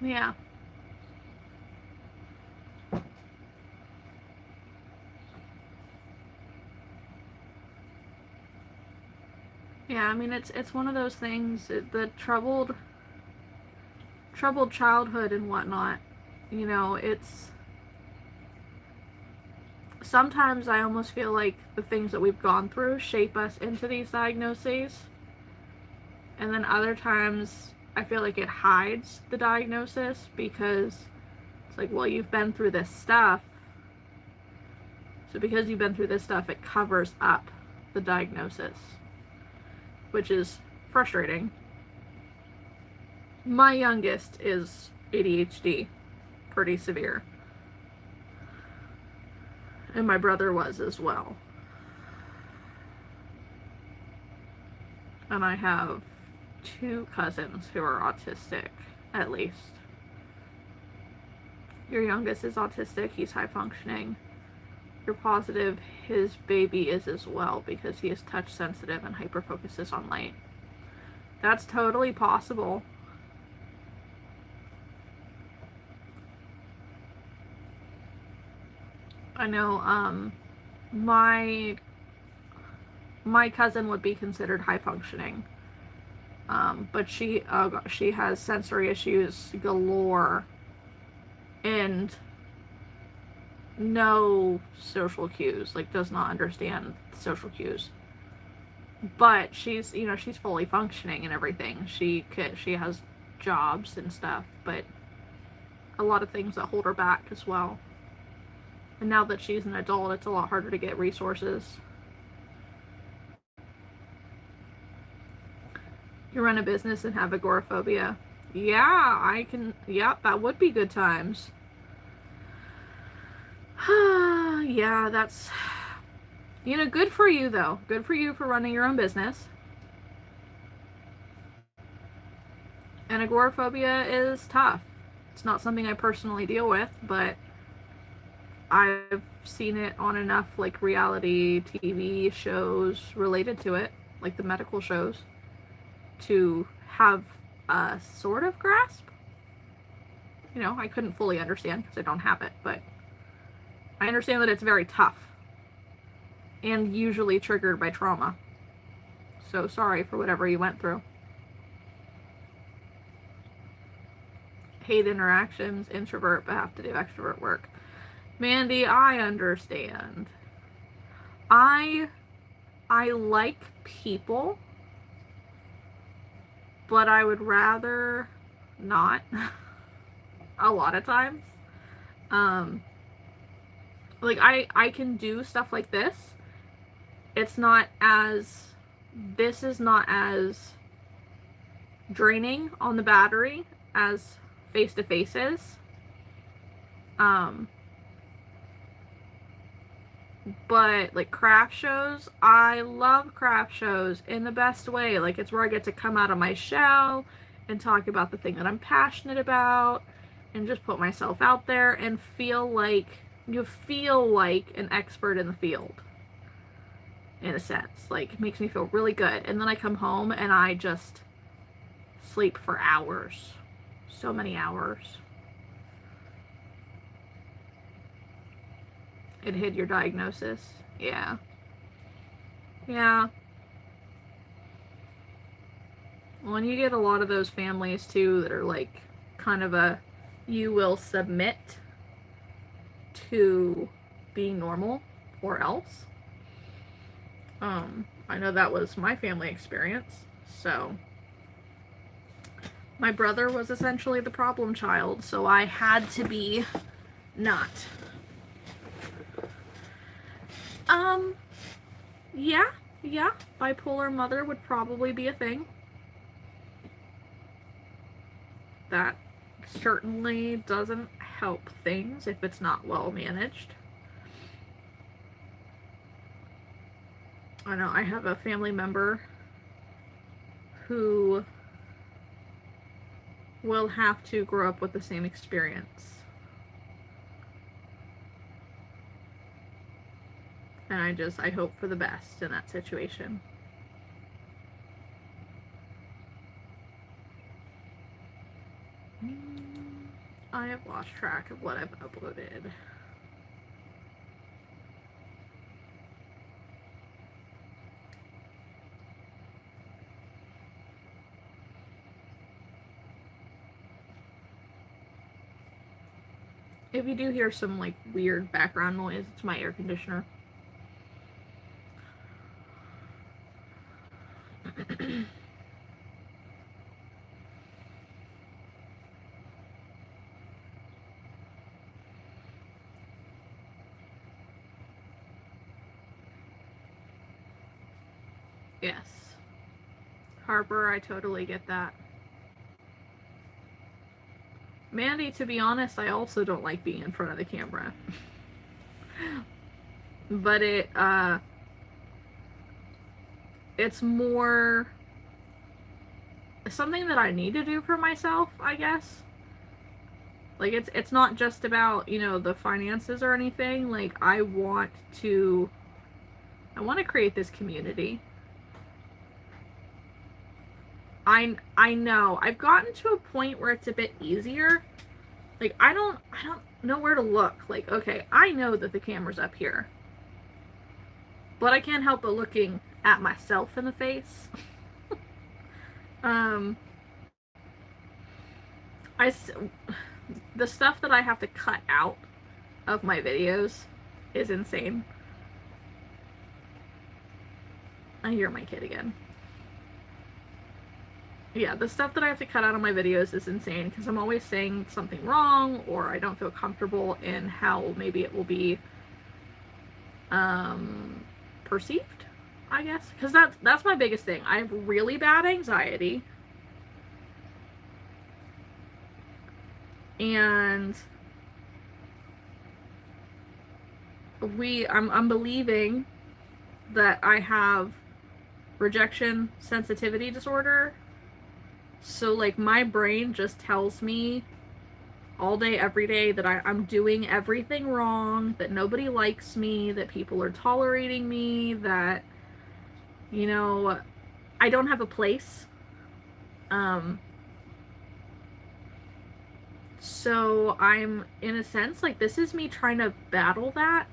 Yeah. Yeah, I mean, it's one of those things, the troubled childhood and whatnot, you know, it's, sometimes I almost feel like the things that we've gone through shape us into these diagnoses, and then other times I feel like it hides the diagnosis, because it's like, well, you've been through this stuff, so because you've been through this stuff, it covers up the diagnosis, which is frustrating. My youngest is ADHD, pretty severe. And my brother was as well. And I have 2 cousins who are autistic, at least. Your youngest is autistic, he's high functioning. You're positive his baby is as well, because he is touch sensitive and hyper focuses on light. That's totally possible. I know, my cousin would be considered high functioning. But she has sensory issues galore and no social cues, like does not understand social cues. But she's fully functioning and everything. She has jobs and stuff, but a lot of things that hold her back as well. And now that she's an adult, it's a lot harder to get resources. You run a business and have agoraphobia. Yeah, I can. Yeah, that would be good times. Yeah, that's, good for you though. Good for you for running your own business. And agoraphobia is tough. It's not something I personally deal with, but I've seen it on enough like reality TV shows related to it, like the medical shows, to have a sort of grasp. I couldn't fully understand because I don't have it, but I understand that it's very tough and usually triggered by trauma. So sorry for whatever you went through. Hate interactions, introvert, but have to do extrovert work. Mandy, I understand. I like people, but I would rather not a lot of times. Like I can do stuff like this. This is not as draining on the battery as face-to-face is. But like craft shows, I love craft shows in the best way. Like it's where I get to come out of my shell and talk about the thing that I'm passionate about and just put myself out there and feel like an expert in the field. In a sense, like it makes me feel really good. And then I come home and I just sleep for hours. So many hours. It hid your diagnosis. Yeah. Yeah. Well, and you get a lot of those families too that are like kind of you will submit to being normal or else. I know that was my family experience. So my brother was essentially the problem child, so I had to be not. Yeah, bipolar mother would probably be a thing. That certainly doesn't help things if it's not well managed. I know I have a family member who will have to grow up with the same experience. And I hope for the best in that situation. I have lost track of what I've uploaded. If you do hear some like weird background noise, it's my air conditioner. Yes. Harper, I totally get that. Mandy, to be honest, I also don't like being in front of the camera. But it's more something that I need to do for myself, I guess. Like it's not just about, the finances or anything. Like I want to create this community. I know I've gotten to a point where it's a bit easier. Like I don't know where to look. Like, okay, I know that the camera's up here, but I can't help but looking at myself in the face. The stuff that I have to cut out of my videos is insane. I hear my kid again. Yeah, the stuff that I have to cut out of my videos is insane because I'm always saying something wrong or I don't feel comfortable in how maybe it will be perceived, I guess. Because that's my biggest thing. I have really bad anxiety. And I'm believing that I have rejection sensitivity disorder. So like my brain just tells me all day, every day that I'm doing everything wrong, that nobody likes me, that people are tolerating me, that, you know, I don't have a place. So I'm, in a sense, like, this is me trying to battle that.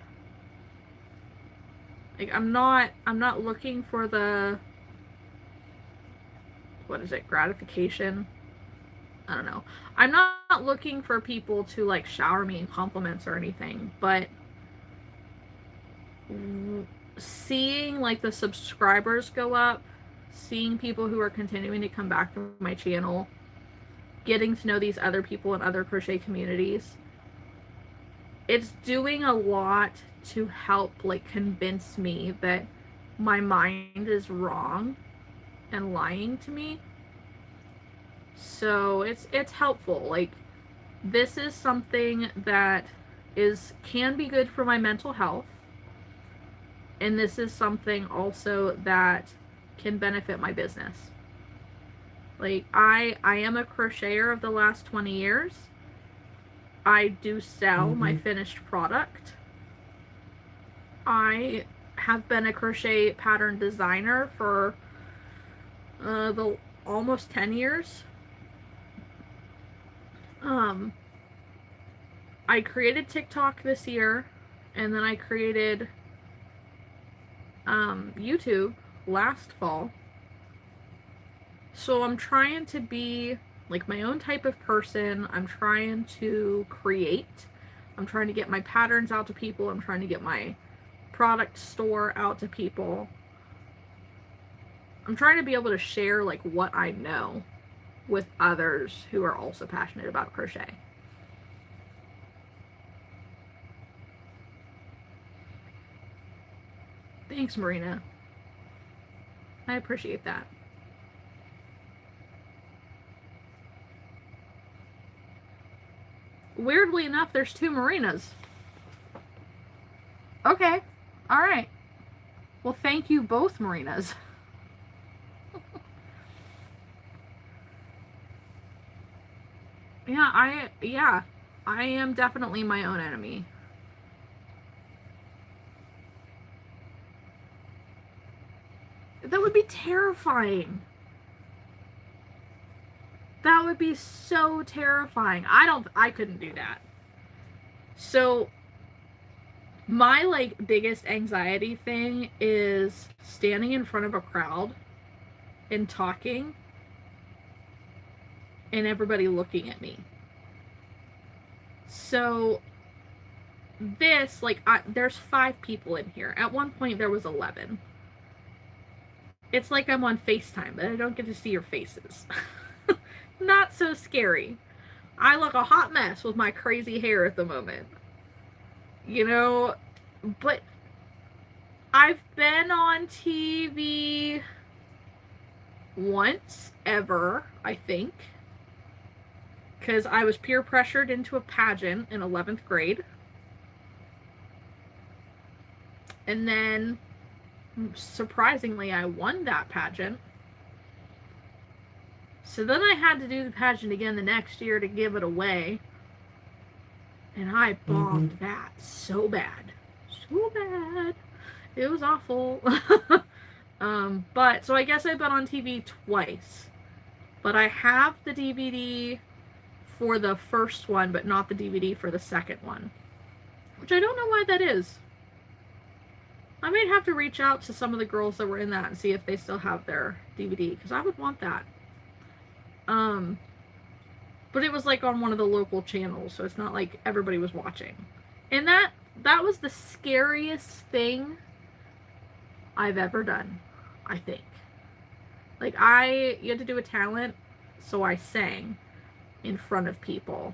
Like, I'm not looking for the, what is it, gratification? I don't know. I'm not looking for people to, like, shower me in compliments or anything, but seeing, like, the subscribers go up, seeing people who are continuing to come back to my channel, getting to know these other people in other crochet communities, it's doing a lot to help, like, convince me that my mind is wrong and lying to me. So it's helpful. Like, this is something that can be good for my mental health, and this is something also that can benefit my business. Like, I am a crocheter of the last 20 years. I do sell my finished product. I have been a crochet pattern designer for the almost 10 years. I created TikTok this year, and then I created YouTube last fall. So I'm trying to be like my own type of person. I'm trying to create. I'm trying to get my patterns out to people. I'm trying to get my product store out to people. I'm trying to be able to share, like, what I know with others who are also passionate about crochet. Thanks, Marina. I appreciate that. Weirdly enough, there's 2 Marinas. Okay. All right. Well, thank you both, Marinas. Yeah, I am definitely my own enemy. That would be terrifying. That would be so terrifying. I couldn't do that. So my, like, biggest anxiety thing is standing in front of a crowd and talking and everybody looking at me. So this, like, there's 5 people in here. At one point there was 11. It's like I'm on FaceTime, but I don't get to see your faces. Not so scary. I look a hot mess with my crazy hair at the moment. You know, but I've been on TV once ever, I think, because I was peer pressured into a pageant in 11th grade. And then, surprisingly, I won that pageant. So then I had to do the pageant again the next year to give it away. And I bombed that so bad. So bad. It was awful. But, so I guess I've been on TV twice. But I have the DVD for the first one, but not the DVD for the second one. Which I don't know why that is. I might have to reach out to some of the girls that were in that and see if they still have their DVD, because I would want that. But it was like on one of the local channels, so it's not like everybody was watching. And that was the scariest thing I've ever done, I think. Like, you had to do a talent, so I sang in front of people.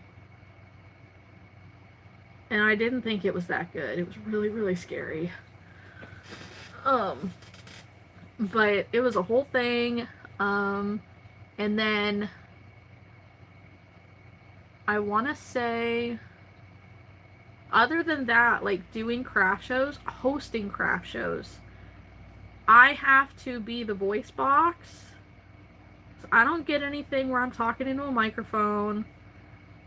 And I didn't think it was that good. It was really, really scary. But it was a whole thing. And then I want to say, other than that, like doing craft shows, hosting craft shows, I have to be the voice box. So I don't get anything where I'm talking into a microphone.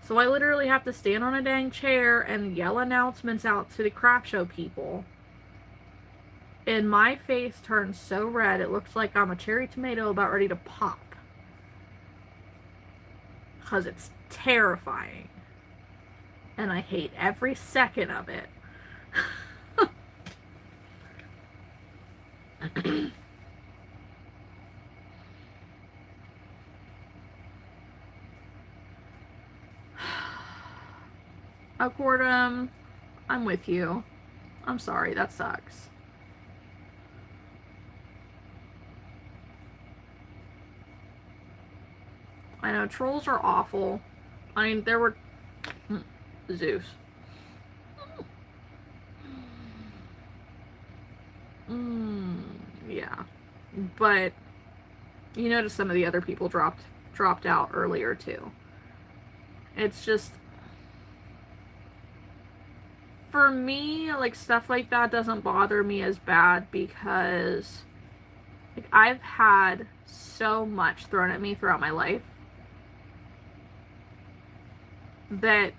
So I literally have to stand on a dang chair and yell announcements out to the craft show people. And my face turns so red, it looks like I'm a cherry tomato about ready to pop. Because it's terrifying. And I hate every second of it. Accordum, I'm with you. I'm sorry, that sucks. I know, trolls are awful. I mean, there were... Zeus. Yeah. But, you notice some of the other people dropped out earlier, too. It's just... For me, like, stuff like that doesn't bother me as bad because, like, I've had so much thrown at me throughout my life that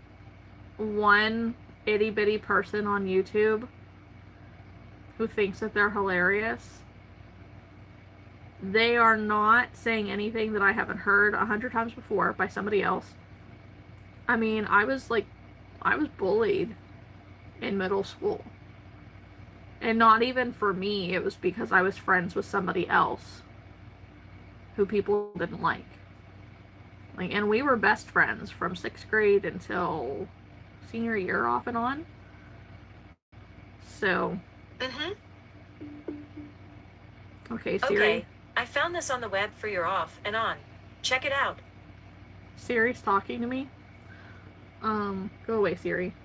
one itty-bitty person on YouTube who thinks that they're hilarious, they are not saying anything that I haven't heard 100 times before by somebody else. I mean, I was bullied in middle school. And not even for me, it was because I was friends with somebody else who people didn't like. Like, and we were best friends from 6th grade until senior year off and on. So. Okay, Siri. Okay, I found this on the web for your off and on. Check it out. Siri's talking to me. Go away, Siri.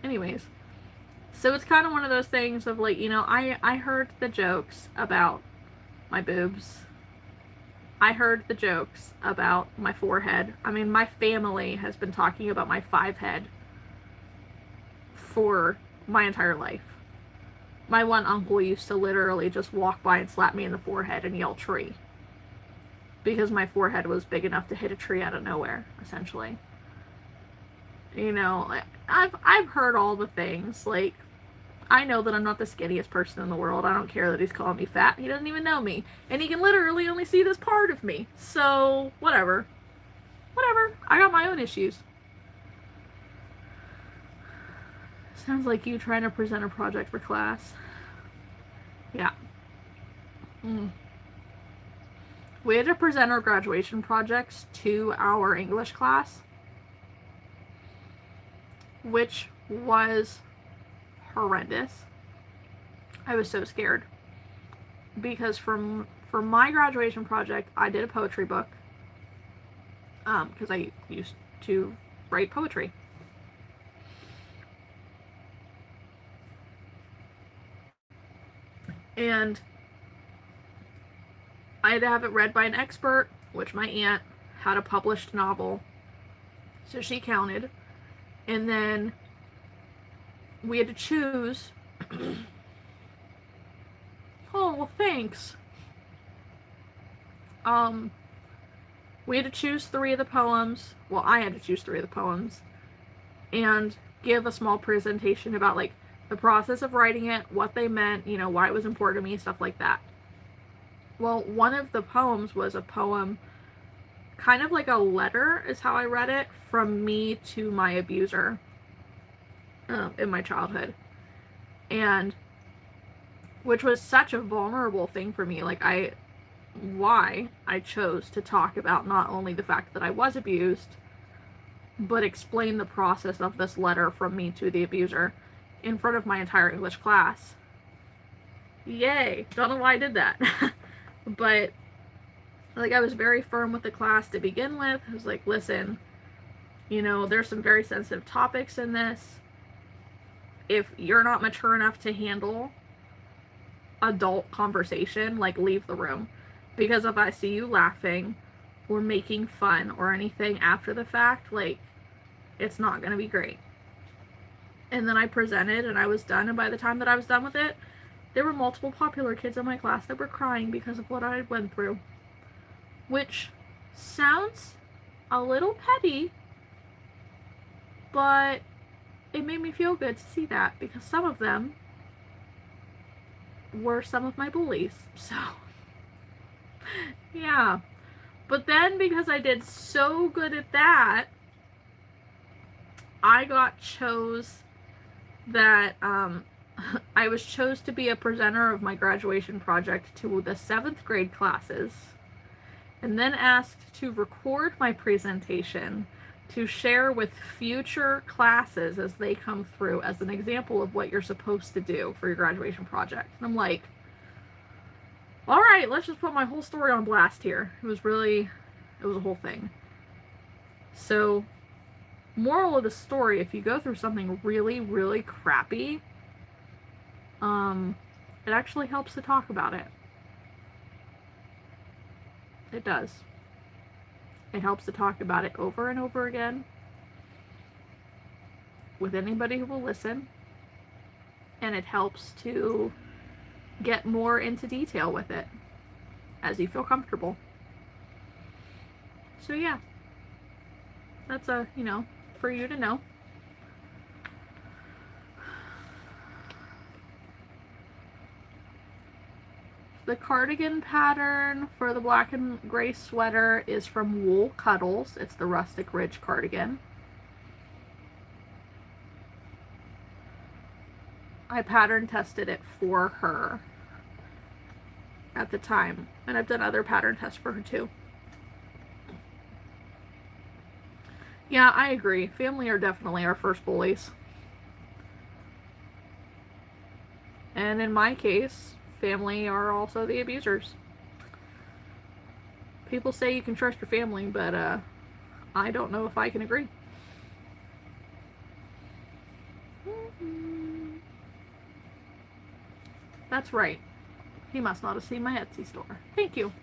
Anyways, so it's kind of one of those things of like, you know, I heard the jokes about my boobs. I heard the jokes about my forehead. I mean, my family has been talking about my 5 head for my entire life. My one uncle used to literally just walk by and slap me in the forehead and yell tree. Because my forehead was big enough to hit a tree out of nowhere, essentially. You know, I've heard all the things. Like, I know that I'm not the skinniest person in the world. I don't care that he's calling me fat. He doesn't even know me. And he can literally only see this part of me. So, whatever. Whatever. I got my own issues. Sounds like you trying to present a project for class. Yeah. We had to present our graduation projects to our English class, which was horrendous. I was so scared because for my graduation project, I did a poetry book because I used to write poetry. And I had to have it read by an expert, which my aunt had a published novel, so she counted. And then we had to choose. Oh, well, thanks. We had to choose 3 of the poems. Well, I had to choose 3 of the poems and give a small presentation about, like, the process of writing it, what they meant, you know, why it was important to me, stuff like that. Well, one of the poems was a poem, kind of like a letter is how I read it, from me to my abuser in my childhood. And which was such a vulnerable thing for me. Like, why I chose to talk about not only the fact that I was abused, but explain the process of this letter from me to the abuser in front of my entire English class. Yay! Don't know why I did that. But, like, I was very firm with the class to begin with. I was like, listen, you know, there's some very sensitive topics in this. If you're not mature enough to handle adult conversation, like, leave the room. Because if I see you laughing or making fun or anything after the fact, like, it's not going to be great. And then I presented and I was done, and by the time that I was done with it, there were multiple popular kids in my class that were crying because of what I went through. Which sounds a little petty, but it made me feel good to see that, because some of them were some of my bullies. So, yeah. But then, because I did so good at that, I I was chose to be a presenter of my graduation project to the 7th grade classes, and then asked to record my presentation to share with future classes as they come through as an example of what you're supposed to do for your graduation project. And I'm like, all right, let's just put my whole story on blast here. It was a whole thing. So, moral of the story, if you go through something really, really crappy, it actually helps to talk about it. It does. It helps to talk about it over and over again with anybody who will listen. And it helps to get more into detail with it as you feel comfortable. So yeah, that's for you to know. The cardigan pattern for the black and gray sweater is from Wool Cuddles. It's the Rustic Ridge cardigan. I pattern tested it for her at the time, and I've done other pattern tests for her too. Yeah, I agree. Family are definitely our first bullies. And in my case, family are also the abusers. People say you can trust your family, but I don't know if I can agree. That's right. He must not have seen my Etsy store. Thank you.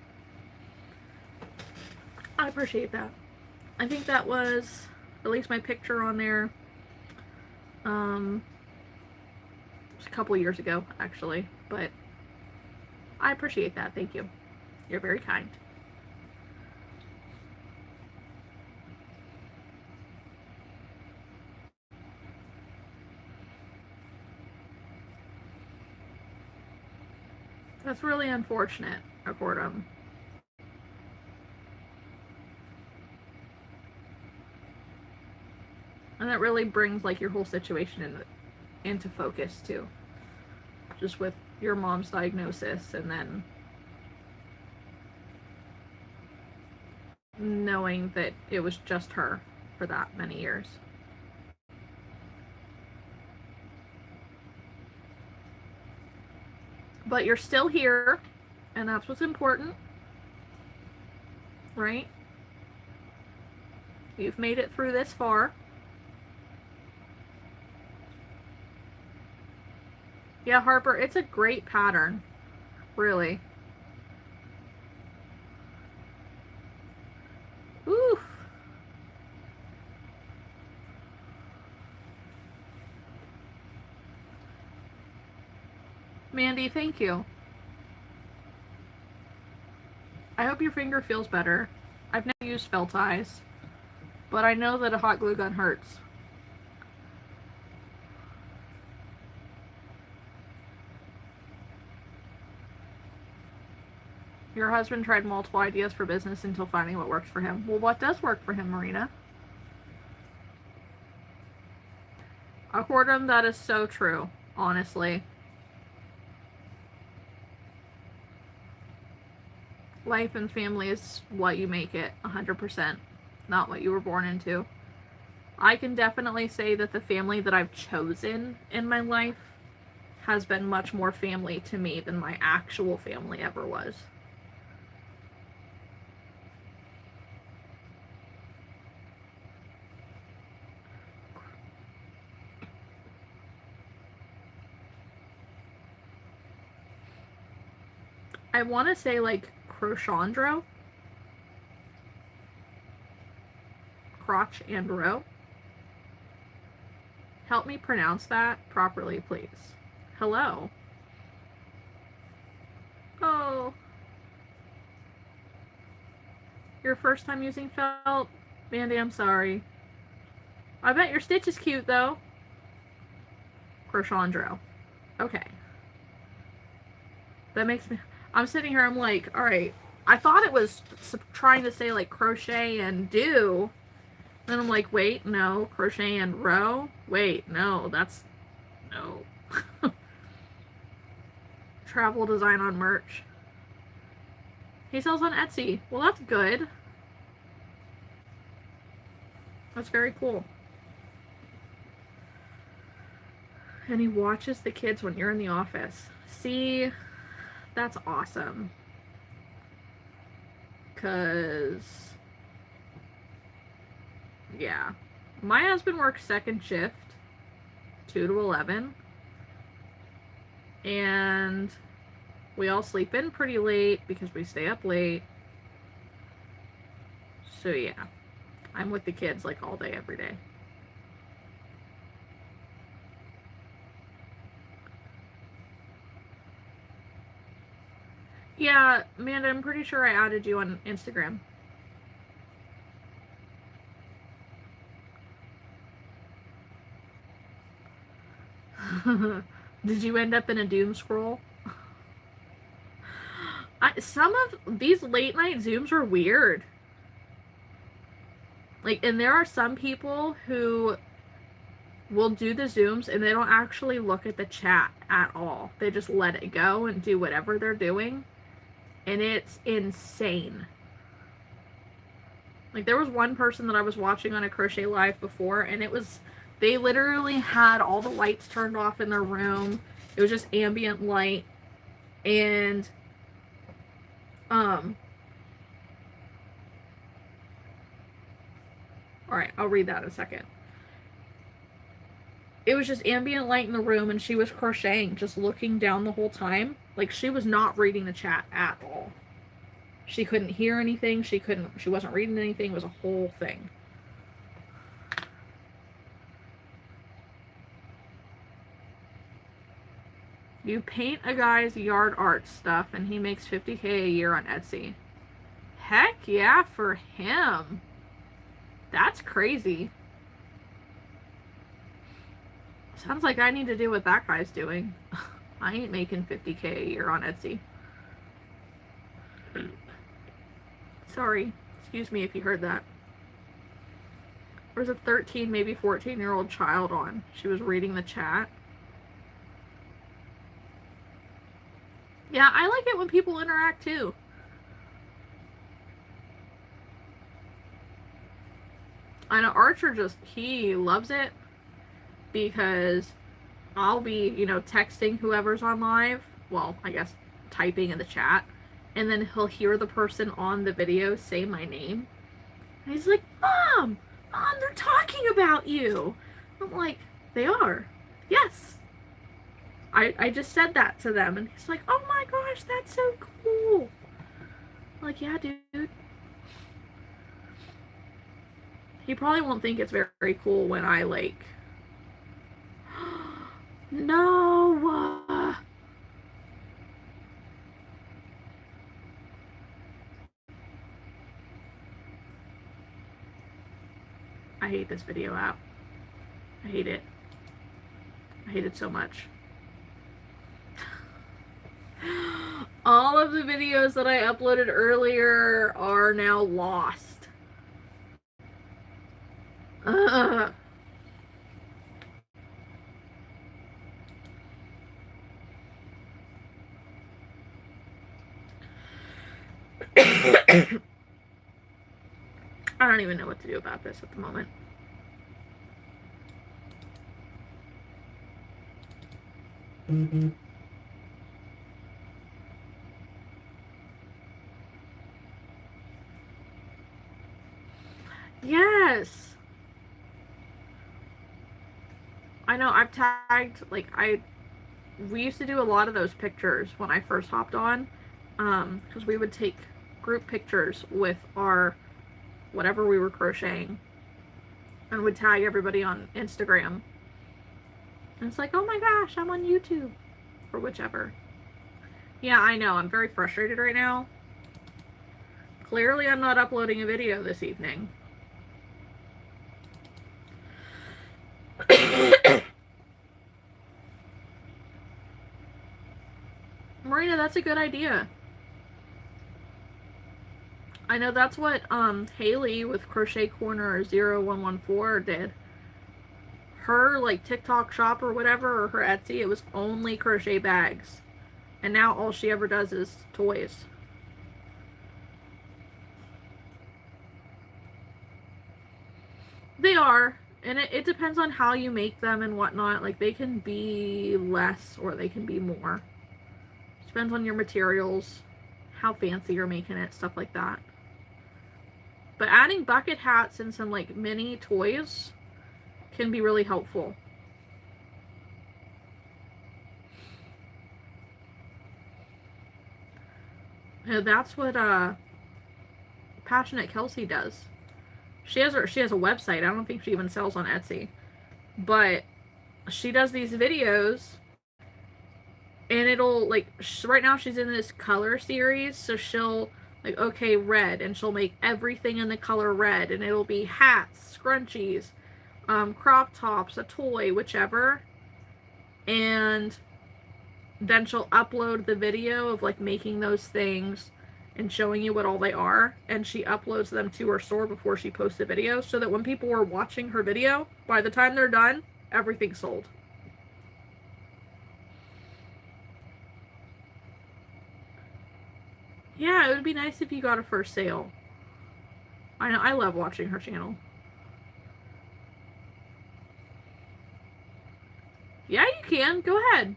I appreciate that. I think that was at least my picture on there. It was a couple years ago, actually, but I appreciate that. Thank you. You're very kind. That's really unfortunate, Accordum. And that really brings like your whole situation into focus too. Just with your mom's diagnosis, and then knowing that it was just her for that many years. But you're still here, and that's what's important, right? You've made it through this far. Yeah, Harper, it's a great pattern, really. Oof. Mandy, thank you. I hope your finger feels better. I've never used felt eyes, but I know that a hot glue gun hurts. Your husband tried multiple ideas for business until finding what works for him. Well, what does work for him, Marina? Accordum, that is so true, honestly. Life and family is what you make it, 100%, not what you were born into. I can definitely say that the family that I've chosen in my life has been much more family to me than my actual family ever was. I want to say like Crochandro. watch and row. Help me pronounce that properly, please. Hello. Oh. Your first time using felt? Mandy, I'm sorry. I bet your stitch is cute, though. Crochandro. Okay. That makes me... I'm sitting here, I'm like, alright. I thought it was trying to say, like, crochet and do. Then I'm like, wait, no. Crochet and row? Wait, no. That's... No. Travel design on merch. He sells on Etsy. Well, that's good. That's very cool. And he watches the kids when you're in the office. See, that's awesome. Because, yeah. My husband works second shift, 2 to 11. And we all sleep in pretty late because we stay up late. So, yeah. I'm with the kids like all day, every day. Yeah, Amanda, I'm pretty sure I added you on Instagram. Did you end up in a doom scroll? Some of these late night Zooms are weird. Like, and there are some people who will do the Zooms and they don't actually look at the chat at all. They just let it go and do whatever they're doing. And it's insane. Like, there was one person that I was watching on a crochet live before, and it was, they literally had all the lights turned off in their room. It was just ambient light. And, alright, I'll read that in a second. It was just ambient light in the room, and she was crocheting, just looking down the whole time. Like, she was not reading the chat at all. She couldn't hear anything. She wasn't reading anything. It was a whole thing. You paint a guy's yard art stuff, and he makes $50K a year on Etsy. Heck yeah, for him. That's crazy. Sounds like I need to do what that guy's doing. I ain't making $50K a year on Etsy. Sorry. Excuse me if you heard that. There was a 13, maybe 14-year-old child on. She was reading the chat. Yeah, I like it when people interact too. I know Archer he loves it because I'll be, texting whoever's on live. Well, I guess typing in the chat. And then he'll hear the person on the video say my name. And he's like, Mom, they're talking about you. I'm like, they are. Yes. I just said that to them. And he's like, oh my gosh, that's so cool. I'm like, yeah, dude. He probably won't think it's very, very cool when I, no. I hate this video app. I hate it. I hate it so much. All of the videos that I uploaded earlier are now lost. I don't even know what to do about this at the moment. Yes. I know, I've tagged, we used to do a lot of those pictures when I first hopped on, because we would take group pictures with our, whatever we were crocheting, and would tag everybody on Instagram. And it's like, oh my gosh, I'm on YouTube. Or whichever. Yeah, I know. I'm very frustrated right now. Clearly, I'm not uploading a video this evening. Marina, that's a good idea. I know that's what Haley with Crochet Korner 0114 did. Her like TikTok shop or whatever, or her Etsy, it was only crochet bags. And now all she ever does is toys. They are. And it depends on how you make them and whatnot. Like, they can be less or they can be more. Depends on your materials, how fancy you're making it, stuff like that. But adding bucket hats and some, like, mini toys can be really helpful. Yeah, that's what Passionate Kelsey does. She has a website. I don't think she even sells on Etsy. But she does these videos, and it'll, like, right now she's in this color series, so she'll, like, okay, red, and she'll make everything in the color red, and it'll be hats, scrunchies, crop tops, a toy, whichever, and then she'll upload the video of, like, making those things and showing you what all they are, and she uploads them to her store before she posts the video, so that when people are watching her video, by the time they're done, everything's sold. Yeah, it would be nice if you got a first sale. I know, I love watching her channel. Yeah, you can. Go ahead.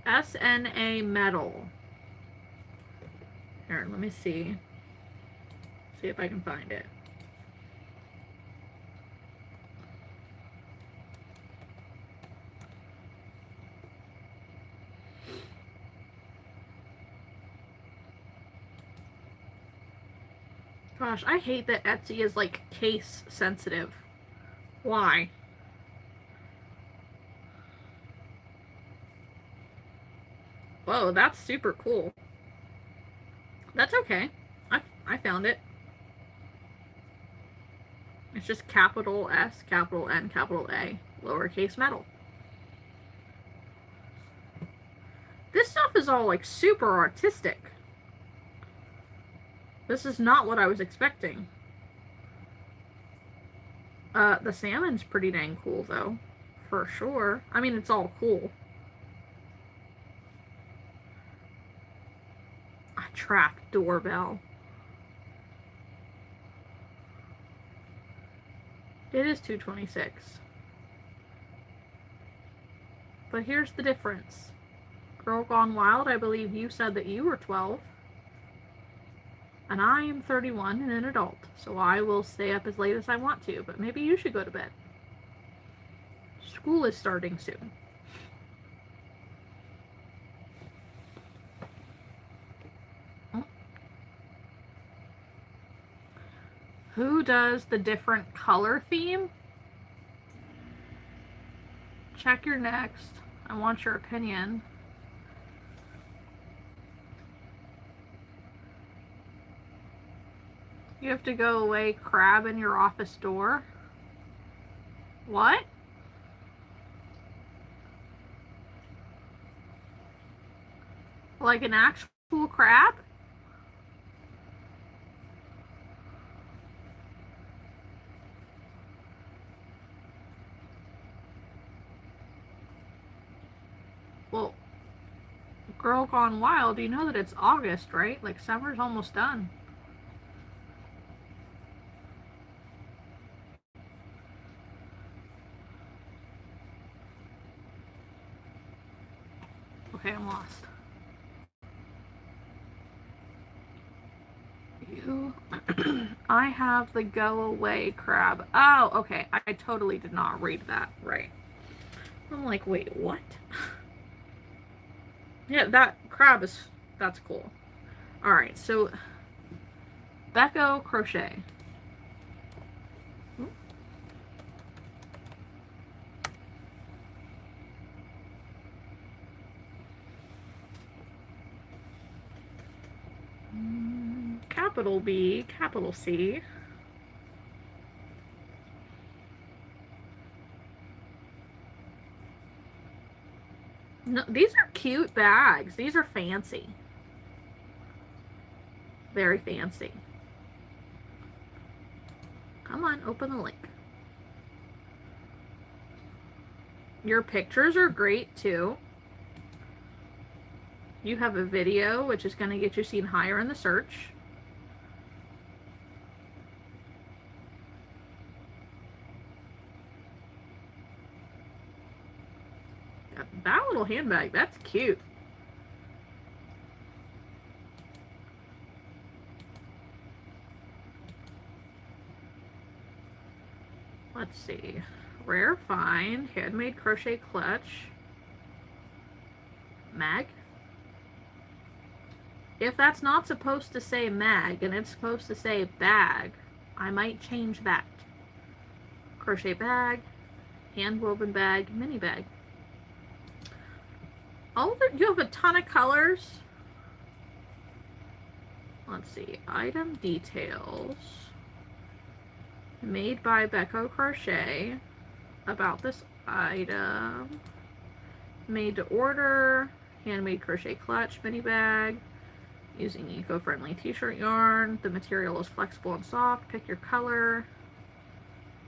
SNA Metal. Here, let me see. See if I can find it. Gosh, I hate that Etsy is, like, case sensitive. Why? Whoa, that's super cool. That's okay. I found it. It's just capital S, capital N, capital A, lowercase metal. This stuff is all, like, super artistic. This is not what I was expecting. The salmon's pretty dang cool, though. For sure. I mean, it's all cool. A trap doorbell. It is $2.26. But here's the difference. Girl Gone Wild, I believe you said that you were 12. And I am 31 and an adult, so I will stay up as late as I want to, but maybe you should go to bed. School is starting soon. Who does the different color theme? Check your next. I want your opinion. You have to go away, crab in your office door. What? Like an actual crab? Well, Girl Gone Wild, you know that it's August, right? Like, summer's almost done. Okay, I'm lost. You I have the go away crab. Oh, okay. I totally did not read that right. I'm like, wait, what? Yeah, that crab that's cool. Alright, so Becco crochet. Capital B, capital C. No, these are cute bags. These are fancy. Very fancy. Come on, open the link. Your pictures are great too. You have a video, which is going to get you seen higher in the search. That little handbag, that's cute. Let's see. Rare find, handmade crochet clutch. Mag? If that's not supposed to say mag and it's supposed to say bag, I might change that. Crochet bag, hand woven bag, mini bag. Oh, you have a ton of colors. Let's see. Item details. Made by Becco Crochet. About this item. Made to order. Handmade crochet clutch, mini bag. Using eco-friendly t-shirt yarn. The material is flexible and soft. Pick your color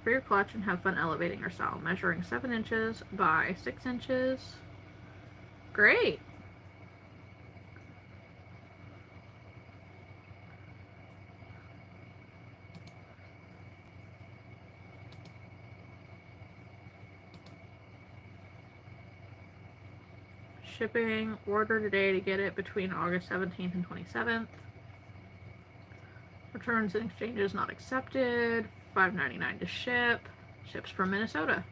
for your clutch and have fun elevating your style. Measuring 7 inches by 6 inches. Great. Shipping, order today to get it between August 17th and 27th. Returns and exchanges not accepted. $5.99 to ship. Ships from Minnesota.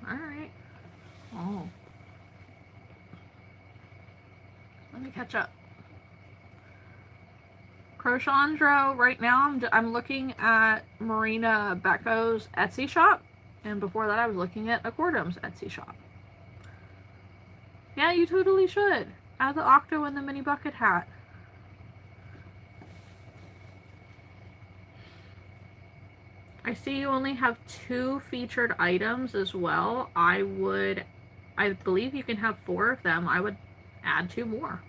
Alright. Oh. Let me catch up. Crochandro, right now I'm looking at Marina Becco's Etsy shop. And before that I was looking at Accordum's Etsy shop. Yeah, you totally should. Add the octo and the mini bucket hat. I see you only have 2 featured items as well. I believe you can have 4 of them. I would add 2 more.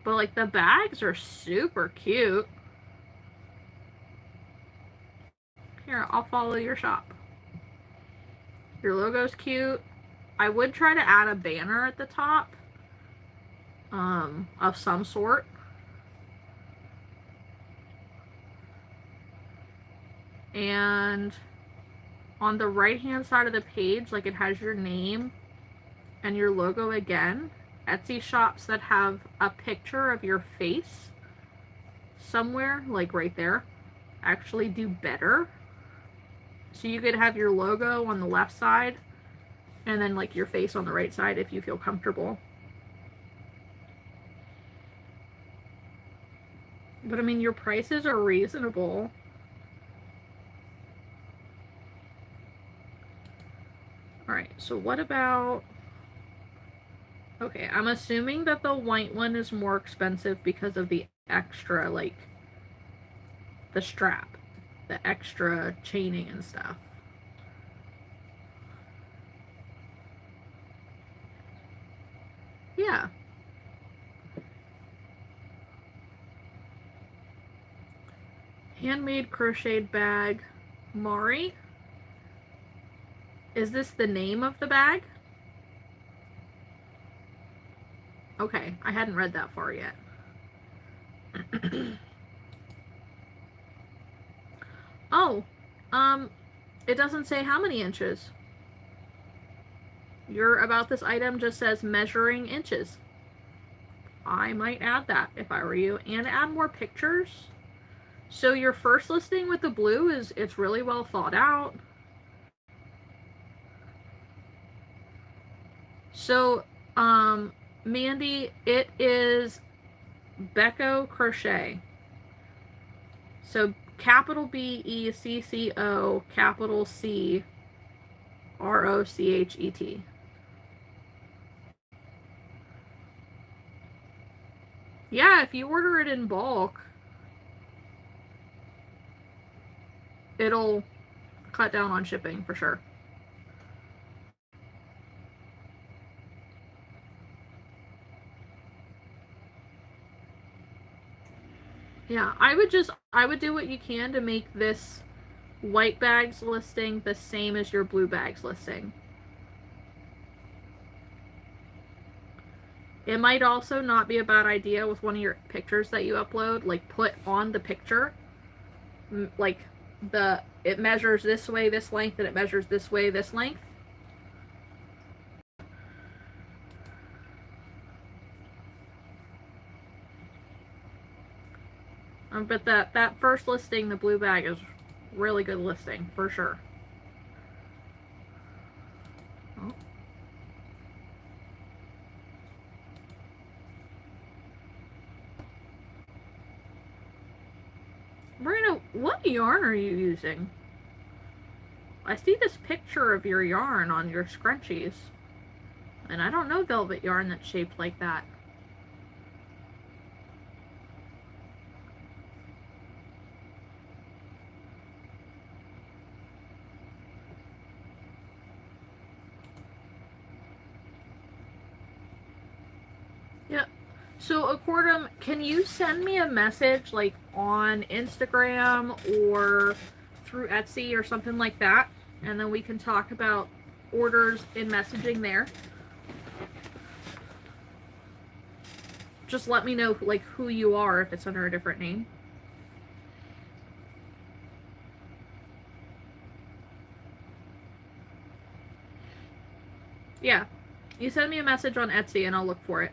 But like the bags are super cute. Here, I'll follow your shop. Your logo's cute. I would try to add a banner at the top. Of some sort. And on the right hand side of the page, like it has your name and your logo again. Etsy shops that have a picture of your face somewhere, like right there, actually do better. So you could have your logo on the left side and then like your face on the right side if you feel comfortable. But I mean, your prices are reasonable. Alright, so what about... Okay, I'm assuming that the white one is more expensive because of the extra, like, the strap. The extra chaining and stuff. Yeah. Handmade crocheted bag. Mari? Is this the name of the bag? Okay, I hadn't read that far yet. Oh, it doesn't say how many inches. Your about this item just says measuring inches. I might add that if I were you, and add more pictures. So your first listing with the blue it's really well thought out. So, Mandy, it is Becco Crochet. So capital BECCO, capital CROCHET. Yeah, if you order it in bulk, it'll cut down on shipping for sure. Yeah, I would do what you can to make this white bags listing the same as your blue bags listing. It might also not be a bad idea with one of your pictures that you upload, like put on the picture, like it measures this way, this length, and it measures this way, this length. But that first listing, the blue bag, is really good listing for sure. Oh. Marina, what yarn are you using? I see this picture of your yarn on your scrunchies, and I don't know velvet yarn that's shaped like that. Yeah. So, Accordum, can you send me a message like on Instagram or through Etsy or something like that? And then we can talk about orders in messaging there. Just let me know like who you are if it's under a different name. Yeah. You send me a message on Etsy and I'll look for it.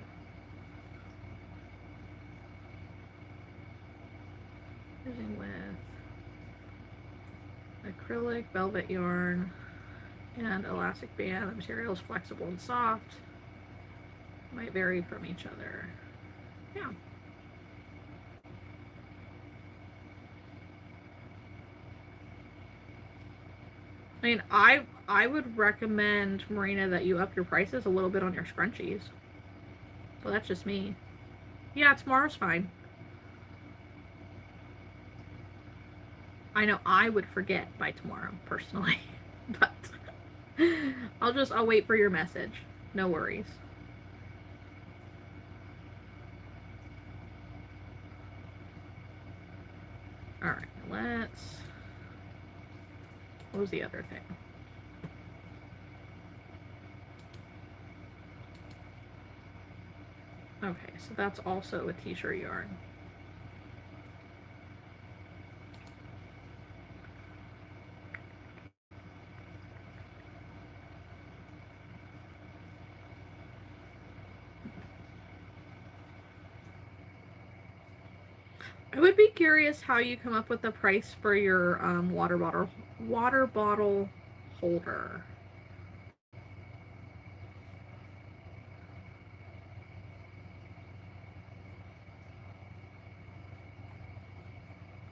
Using with acrylic, velvet yarn, and elastic band. The material is flexible and soft. Might vary from each other. Yeah. I mean, I would recommend, Marina, that you up your prices a little bit on your scrunchies. Well, that's just me. Yeah, tomorrow's fine. I know I would forget by tomorrow, personally. But I'll wait for your message. No worries. Alright, what was the other thing? Okay, so that's also a t-shirt yarn. I would be curious how you come up with the price for your water bottle holder.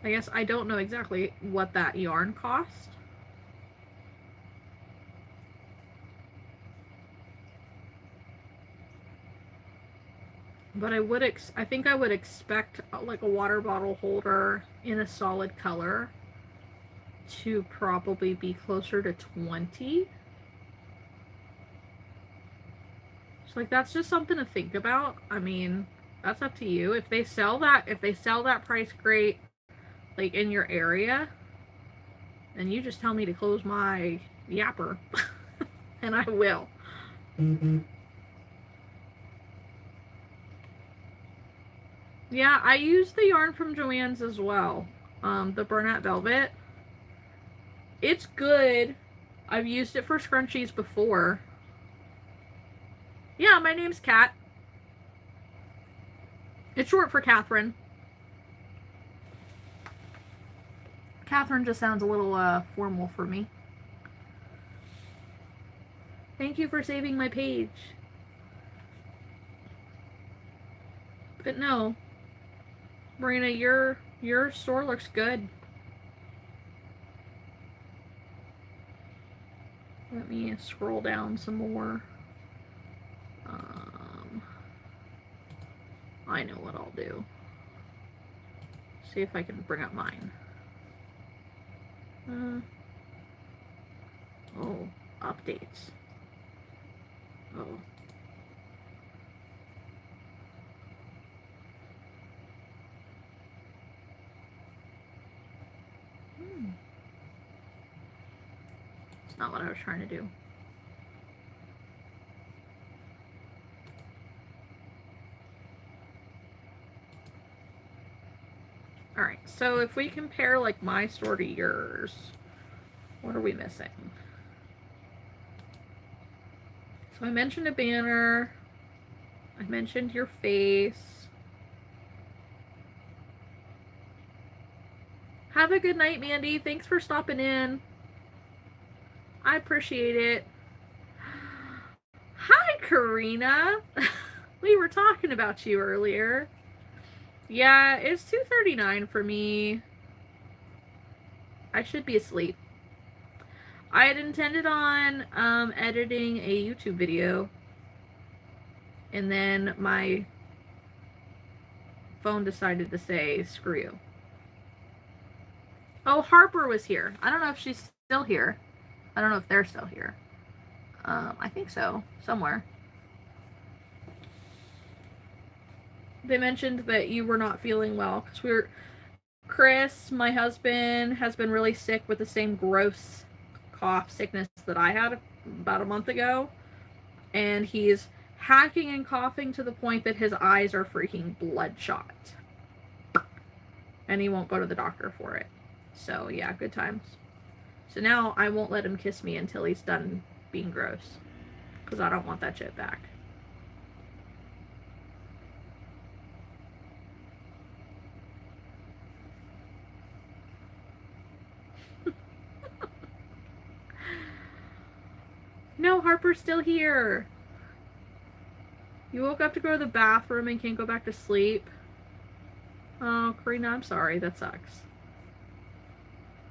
I guess I don't know exactly what that yarn cost. But I think I would expect like a water bottle holder in a solid color to probably be closer to 20. So like that's just something to think about. I mean, that's up to you. If they sell that price, great, like in your area, then you just tell me to close my yapper and I will. Mm-hmm. Yeah, I use the yarn from Joann's as well. The Bernat Velvet. It's good. I've used it for scrunchies before. Yeah, my name's Kat. It's short for Catherine. Catherine just sounds a little formal for me. Thank you for saving my page. But no, Marina, your store looks good. Let me scroll down some more. I know what I'll do. See if I can bring up mine. Oh, updates. Oh. It's not what I was trying to do. Alright, so if we compare like my store to yours, what are we missing? So I mentioned a banner. I mentioned your face. Have a good night, Mandy. Thanks for stopping in. I appreciate it. Hi, Karina. We were talking about you earlier. Yeah, it's 2:39 for me. I should be asleep. I had intended on editing a YouTube video, and then my phone decided to say, screw you. Oh, Harper was here. I don't know if she's still here. I don't know if they're still here. I think so, somewhere. They mentioned that you were not feeling well because Chris, my husband, has been really sick with the same gross cough sickness that I had about a month ago, and he's hacking and coughing to the point that his eyes are freaking bloodshot, and he won't go to the doctor for it. So yeah, good times. So now I won't let him kiss me until he's done being gross, because I don't want that shit back. No, Harper's still here. You woke up to go to the bathroom and can't go back to sleep. Oh, Karina, I'm sorry. That sucks.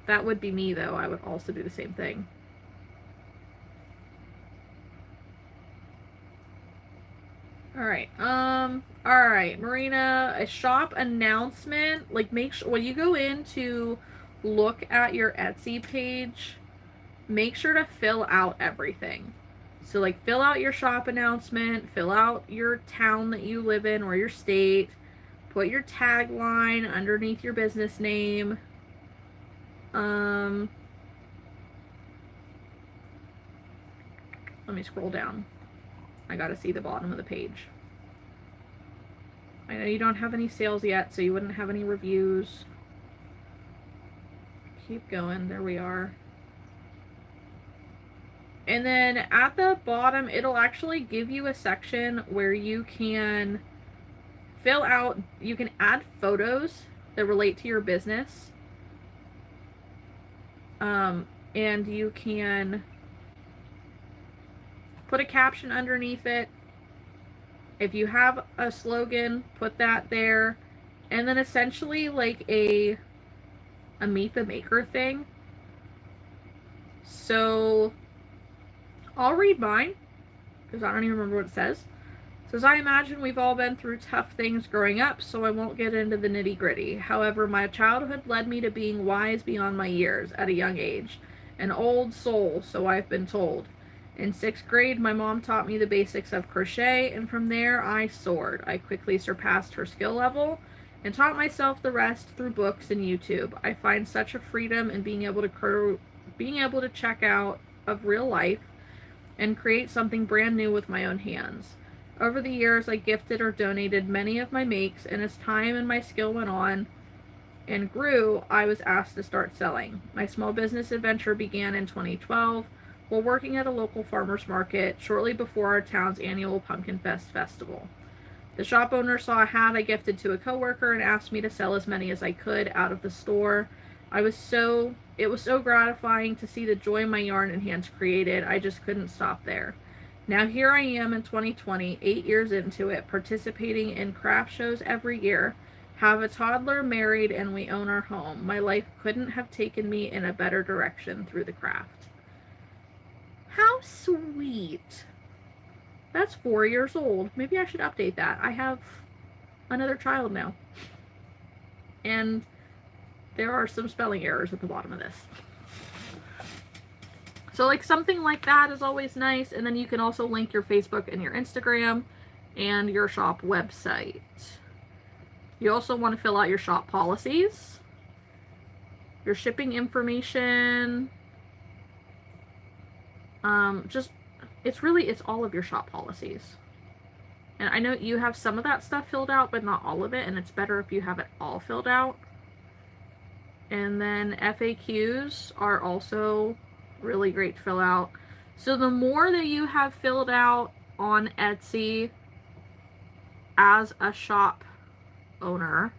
That would be me, though. I would also do the same thing. Alright, alright, Marina, a shop announcement. Like, make sure, when you go in to look at your Etsy page, make sure to fill out everything. So, like, fill out your shop announcement, fill out your town that you live in or your state, put your tagline underneath your business name. Let me scroll down. I gotta see the bottom of the page. I know you don't have any sales yet, so you wouldn't have any reviews. Keep going. There we are. And then at the bottom, it'll actually give you a section where you can fill out, you can add photos that relate to your business. And you can put a caption underneath it. If you have a slogan, put that there. And then essentially like a Meet the Maker thing. So I'll read mine, because I don't even remember what it says. It says, I imagine we've all been through tough things growing up, so I won't get into the nitty-gritty. However, my childhood led me to being wise beyond my years at a young age. An old soul, so I've been told. In 6th grade, my mom taught me the basics of crochet, and from there I soared. I quickly surpassed her skill level and taught myself the rest through books and YouTube. I find such a freedom in being able to check out of real life and create something brand new with my own hands. Over the years, I gifted or donated many of my makes, and as time and my skill went on and grew, I was asked to start selling. My small business adventure began in 2012 while working at a local farmer's market shortly before our town's annual Pumpkin Fest festival. The shop owner saw a hat I gifted to a coworker and asked me to sell as many as I could out of the store. It was so gratifying to see the joy my yarn and hands created. I just couldn't stop there. Now here I am in 2020, 8 years into it, participating in craft shows every year, have a toddler, married, and we own our home. My life couldn't have taken me in a better direction through the craft. How sweet. That's 4 years old. Maybe I should update that. I have another child now. And there are some spelling errors at the bottom of this. So like something like that is always nice. And then you can also link your Facebook and your Instagram and your shop website. You also want to fill out your shop policies, your shipping information. It's all of your shop policies. And I know you have some of that stuff filled out, but not all of it. And it's better if you have it all filled out. And then FAQs are also really great to fill out. So the more that you have filled out on Etsy as a shop owner,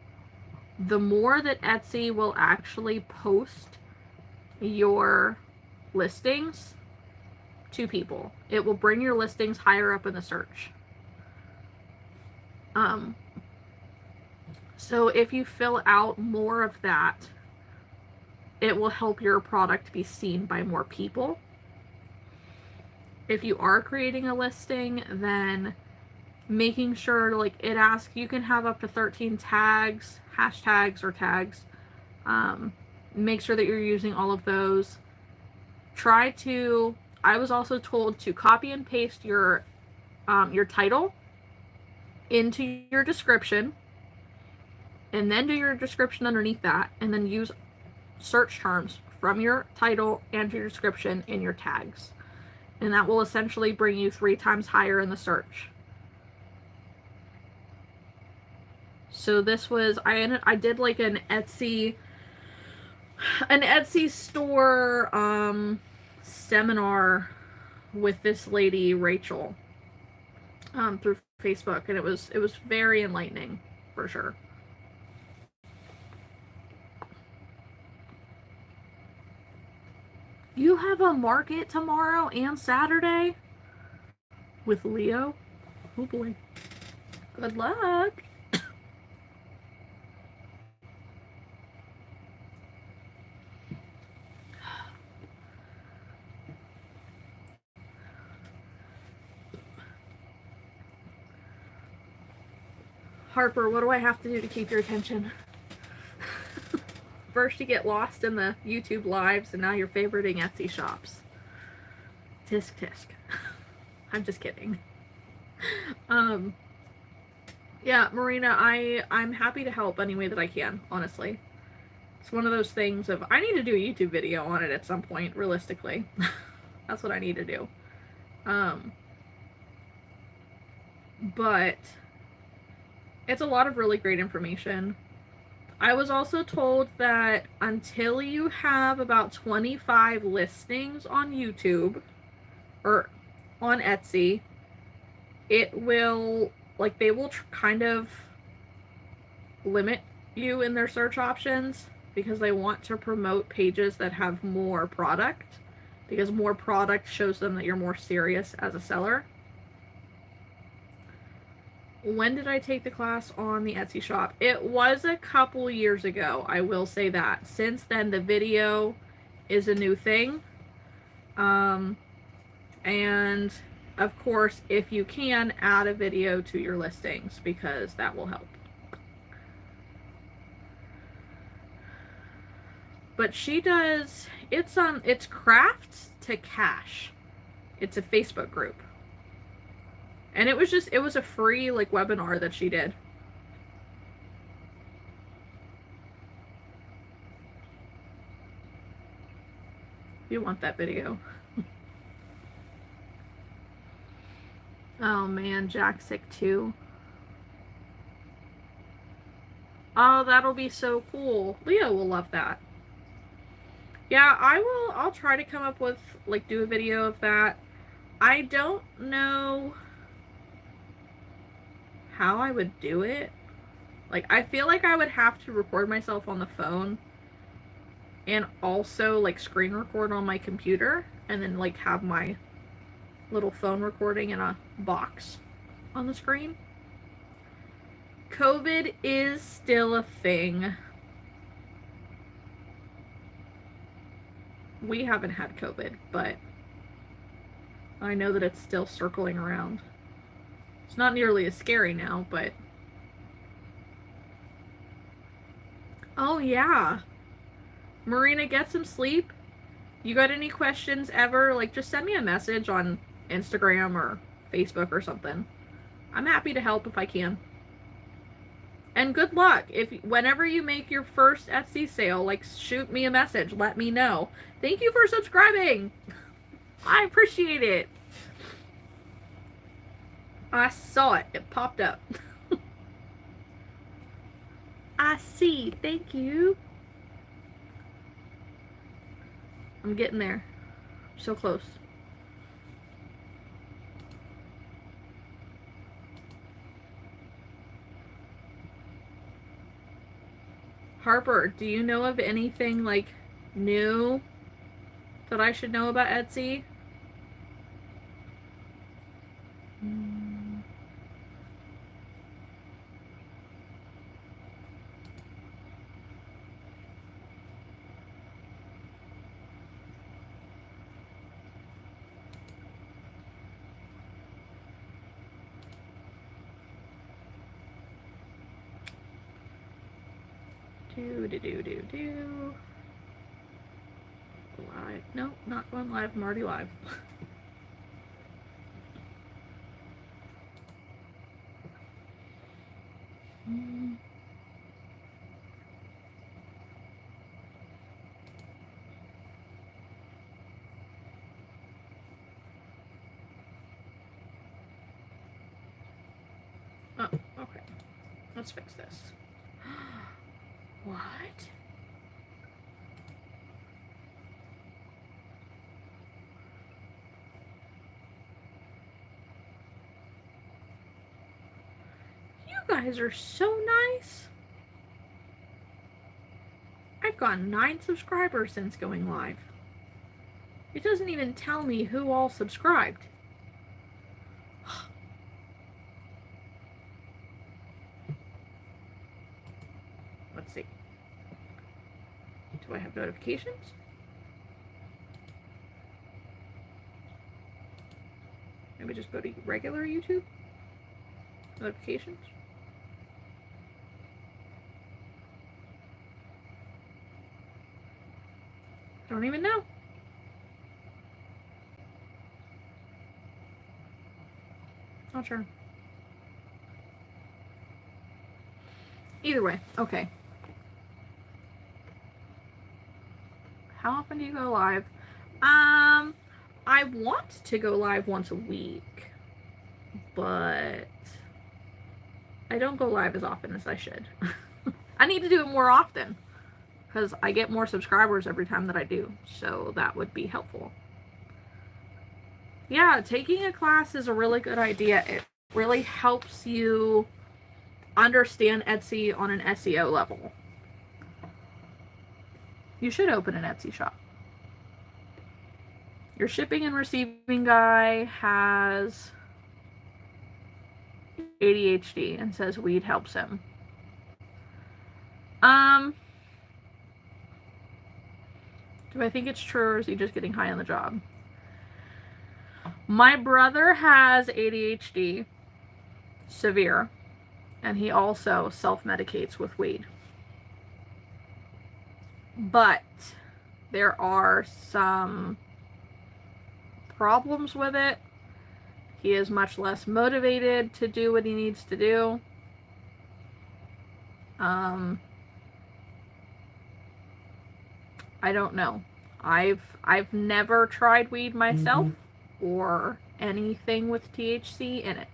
the more that Etsy will actually post your listings to people. It will bring your listings higher up in the search. So if you fill out more of that, it will help your product be seen by more people. If you are creating a listing, then making sure, like, it asks, you can have up to 13 tags, hashtags or tags. Make sure that you're using all of those. I was also told to copy and paste your title into your description, and then do your description underneath that, and then use search terms from your title and your description in your tags. And that will essentially bring you 3 times higher in the search. So this was, I did like an Etsy store seminar with this lady, Rachel, through Facebook, and it was very enlightening, for sure. You have a market tomorrow and Saturday with Leo? Oh boy. Good luck. Harper, what do I have to do to keep your attention? First you get lost in the YouTube lives, and now you're favoriting Etsy shops. Tisk tisk. I'm just kidding. Yeah, Marina, I'm happy to help any way that I can, honestly. It's one of those things of, I need to do a YouTube video on it at some point, realistically. That's what I need to do. But it's a lot of really great information. I was also told that until you have about 25 listings on YouTube or on Etsy, it will, like, they will kind of limit you in their search options because they want to promote pages that have more product, because more product shows them that you're more serious as a seller. When did I take the class on the Etsy shop? It was a couple years ago, I will say that. Since then, the video is a new thing. And of course, if you can, add a video to your listings, because that will help. But she does, it's Crafts to Cash. It's a Facebook group. And it was a free, like, webinar that she did. You want that video. Oh man, Jack's sick too. Oh, that'll be so cool. Leo will love that. Yeah, I'll try to come up with, like, do a video of that. I don't know how I would do it. Like, I feel like I would have to record myself on the phone and also, like, screen record on my computer and then, like, have my little phone recording in a box on the screen. COVID is still a thing. We haven't had COVID, but I know that it's still circling around. It's not nearly as scary now, but... Oh, yeah. Marina, get some sleep. You got any questions ever? Like, just send me a message on Instagram or Facebook or something. I'm happy to help if I can. And good luck. Whenever you make your first Etsy sale, like, shoot me a message. Let me know. Thank you for subscribing. I appreciate it. I saw it. It popped up. I see. Thank you. I'm getting there. So close. Harper, do you know of anything, like, new that I should know about Etsy? Do. Live. No, not going live. I'm already live. Oh, okay. Let's fix this. What? You guys are so nice. I've got 9 subscribers since going live. It doesn't even tell me who all subscribed. Let's see. Do I have notifications? Maybe just go to regular YouTube? Notifications? Don't even know. Not sure. Either way, okay. How often do you go live? I want to go live once a week, but I don't go live as often as I should. I need to do it more often because I get more subscribers every time that I do, so that would be helpful. Yeah, taking a class is a really good idea. It really helps you understand Etsy on an SEO level. You should open an Etsy shop. Your shipping and receiving guy has ADHD and says weed helps him. Do I think it's true, or is he just getting high on the job? My brother has ADHD, severe, and he also self-medicates with weed. But there are some problems with it. He is much less motivated to do what he needs to do. I don't know. I've never tried weed myself or anything with THC in it.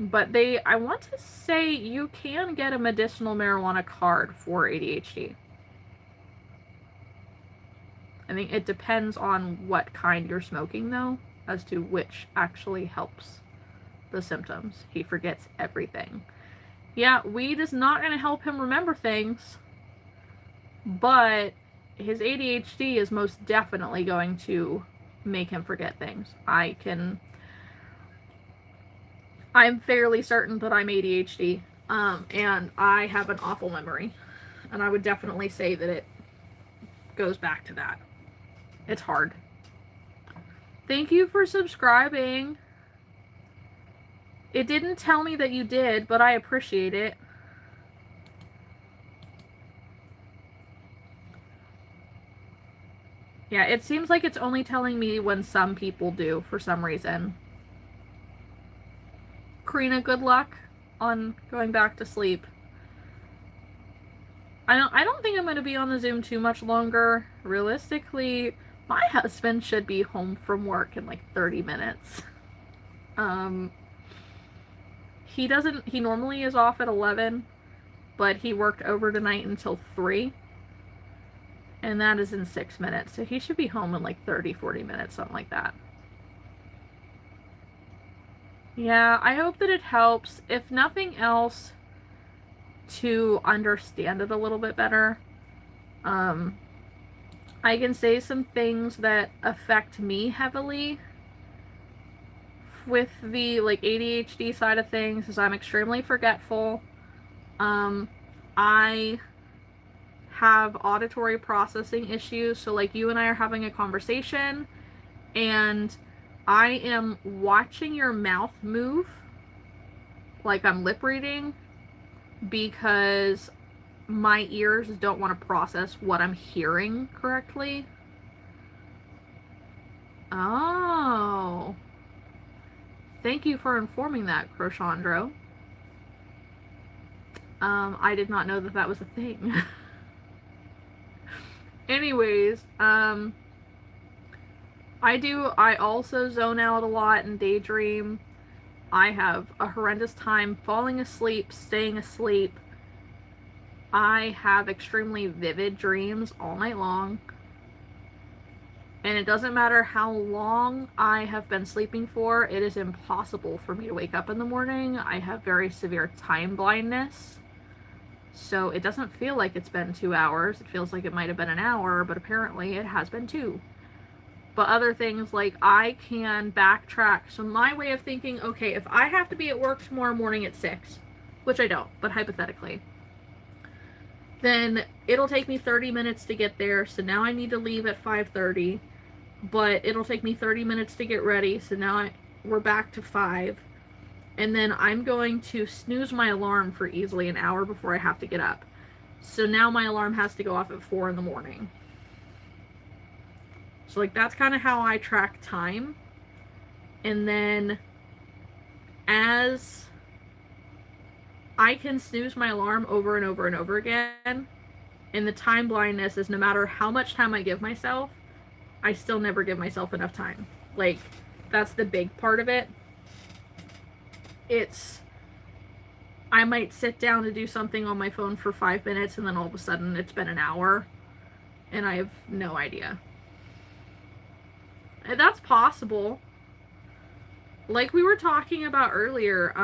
But I want to say you can get a medicinal marijuana card for ADHD. I think it depends on what kind you're smoking, though. as to which actually helps the symptoms. He forgets everything. Yeah, weed is not going to help him remember things, but his ADHD is most definitely going to make him forget things. I'm fairly certain that I'm ADHD, and I have an awful memory, and I would definitely say that it goes back to that. It's hard. Thank you for subscribing. It didn't tell me that you did, but I appreciate it. Yeah, it seems like it's only telling me when some people do for some reason. Karina, good luck on going back to sleep. I don't think I'm going to be on the Zoom too much longer. Realistically, my husband should be home from work in like 30 minutes. He normally is off at 11, but he worked over tonight until 3. And that is in 6 minutes. So he should be home in like 30, 40 minutes, something like that. Yeah, I hope that it helps. If nothing else, to understand it a little bit better. I can say some things that affect me heavily with the like ADHD side of things, is I'm extremely forgetful. I have auditory processing issues, so like you and I are having a conversation and I am watching your mouth move like I'm lip reading, because my ears don't want to process what I'm hearing correctly. Oh. Thank you for informing that, Crochandro. I did not know that that was a thing. Anyways, I also zone out a lot and daydream. I have a horrendous time falling asleep, staying asleep. I have extremely vivid dreams all night long. And it doesn't matter how long I have been sleeping for, it is impossible for me to wake up in the morning. I have very severe time blindness. So it doesn't feel like it's been 2 hours. It feels like it might have been an hour, but apparently it has been 2. But other things, like I can backtrack. So my way of thinking, okay, if I have to be at work tomorrow morning at 6, which I don't, but hypothetically, then it'll take me 30 minutes to get there. So now I need to leave at 5:30, but it'll take me 30 minutes to get ready. So now we're back to 5. And then I'm going to snooze my alarm for easily an hour before I have to get up. So now my alarm has to go off at 4 in the morning. So like that's kind of how I track time. And then as I can snooze my alarm over and over and over again, and the time blindness is no matter how much time I give myself, I still never give myself enough time. Like that's the big part of it. I might sit down to do something on my phone for 5 minutes and then all of a sudden it's been an hour and I have no idea. And that's possible. Like we were talking about earlier,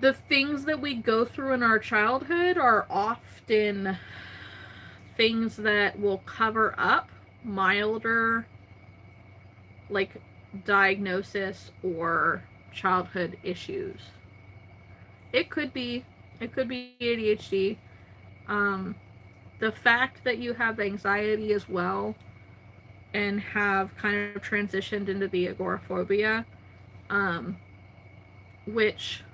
the things that we go through in our childhood are often things that will cover up milder, like, diagnosis or childhood issues. It could be ADHD. The fact that you have anxiety as well and have kind of transitioned into the agoraphobia, which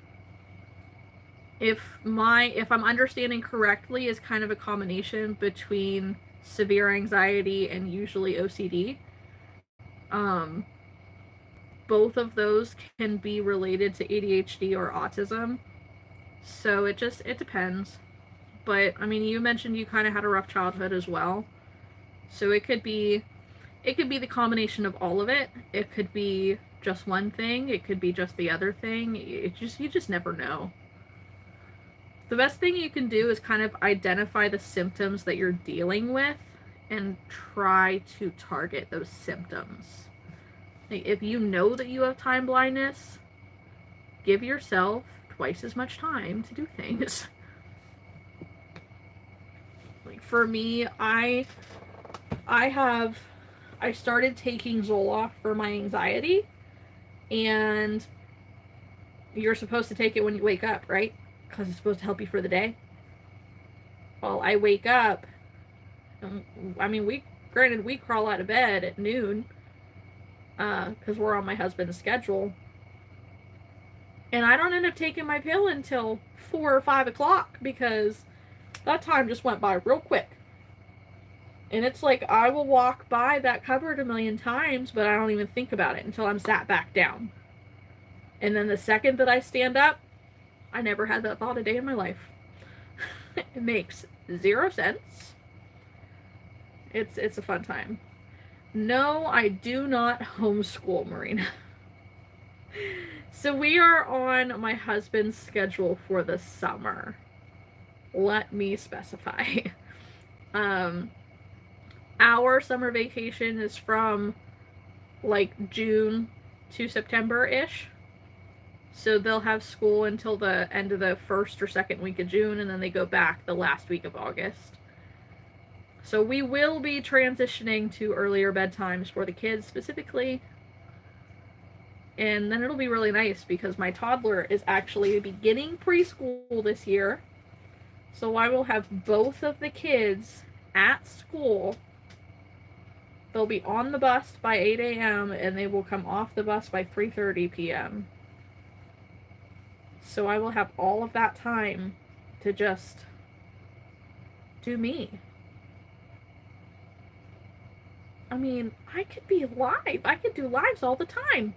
if I'm understanding correctly is kind of a combination between severe anxiety and usually OCD. Both of those can be related to ADHD or autism. So it depends. But I mean, you mentioned you kind of had a rough childhood as well. So it could be the combination of all of it. It could be just one thing, it could be just the other thing. You just never know. The best thing you can do is kind of identify the symptoms that you're dealing with and try to target those symptoms. Like, if you know that you have time blindness, give yourself twice as much time to do things. Like, for me, I started taking Zoloft for my anxiety, and you're supposed to take it when you wake up, right? Because it's supposed to help you for the day. Well, I wake up, I mean, we crawl out of bed at noon, because we're on my husband's schedule, and I don't end up taking my pill until 4 or 5 o'clock, because that time just went by real quick. And it's like, I will walk by that cupboard a million times, but I don't even think about it until I'm sat back down. And then the second that I stand up, I never had that thought a day in my life. It makes 0 sense. It's a fun time. No, I do not homeschool, Marina. So we are on my husband's schedule for the summer. Let me specify. Our summer vacation is from like June to September-ish. So they'll have school until the end of the first or second week of June, and then they go back the last week of August. So we will be transitioning to earlier bedtimes for the kids specifically. And then it'll be really nice because my toddler is actually beginning preschool this year. So I will have both of the kids at school. They'll be on the bus by 8 a.m. and they will come off the bus by 3:30 p.m. So I will have all of that time to just do me. I mean, I could be live. I could do lives all the time.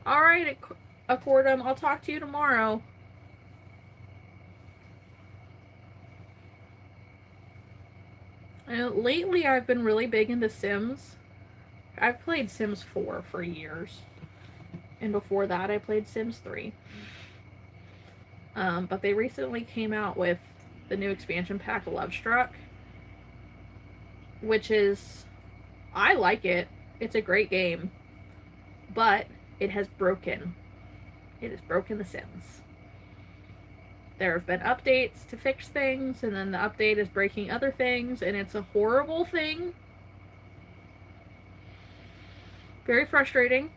All right, Accordum, I'll talk to you tomorrow. Lately, I've been really big into Sims. I've played Sims 4 for years. And before that, I played Sims 3. But they recently came out with the new expansion pack, Love Struck. Which is... I like it. It's a great game. But it has broken. It has broken The Sims. There have been updates to fix things, and then the update is breaking other things, and it's a horrible thing. Very frustrating.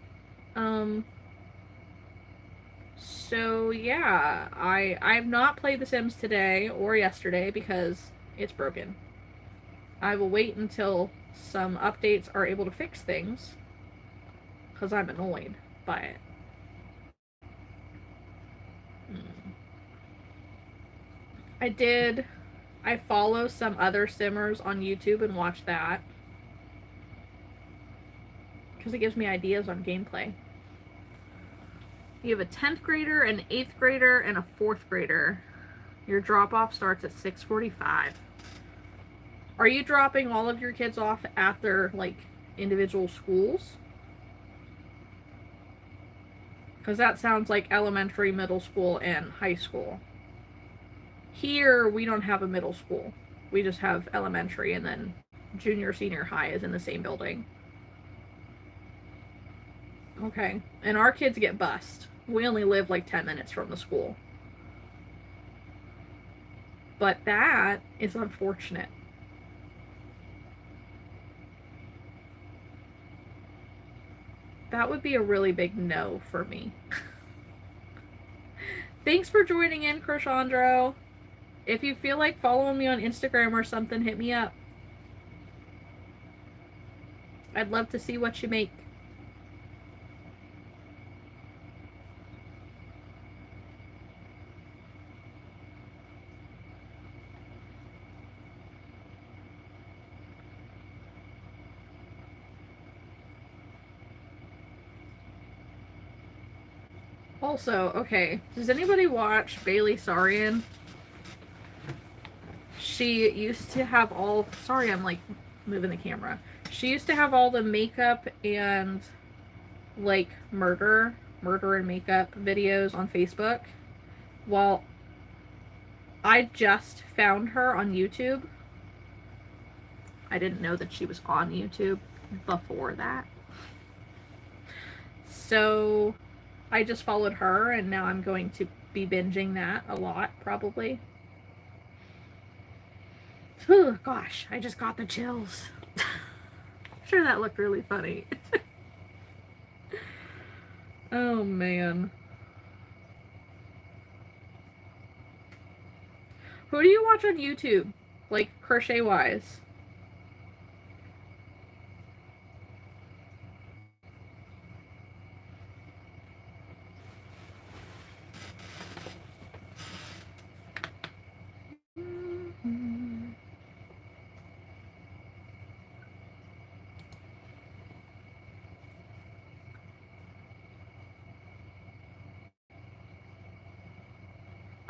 So yeah, I've not played The Sims today or yesterday because it's broken. I will wait until some updates are able to fix things, because I'm annoyed by it. I follow some other simmers on YouTube and watch that, because it gives me ideas on gameplay. You have a 10th grader, an 8th grader, and a 4th grader. Your drop-off starts at 6:45. Are you dropping all of your kids off at their, like, individual schools? Because that sounds like elementary, middle school, and high school. Here, we don't have a middle school. We just have elementary, and then junior, senior high is in the same building. Okay. And our kids get bused. We only live like 10 minutes from the school. But that is unfortunate. That would be a really big no for me. Thanks for joining in, Krishandro. If you feel like following me on Instagram or something, hit me up. I'd love to see what you make. Also, okay, does anybody watch Bailey Sarian? She used to have all... Sorry, I'm, like, moving the camera. She used to have all the makeup and, like, murder and makeup videos on Facebook. Well, I just found her on YouTube. I didn't know that she was on YouTube before that. So I just followed her, and now I'm going to be binging that a lot, probably. Oh gosh, I just got the chills. I'm sure that looked really funny. Oh man. Who do you watch on YouTube? Like, crochet wise?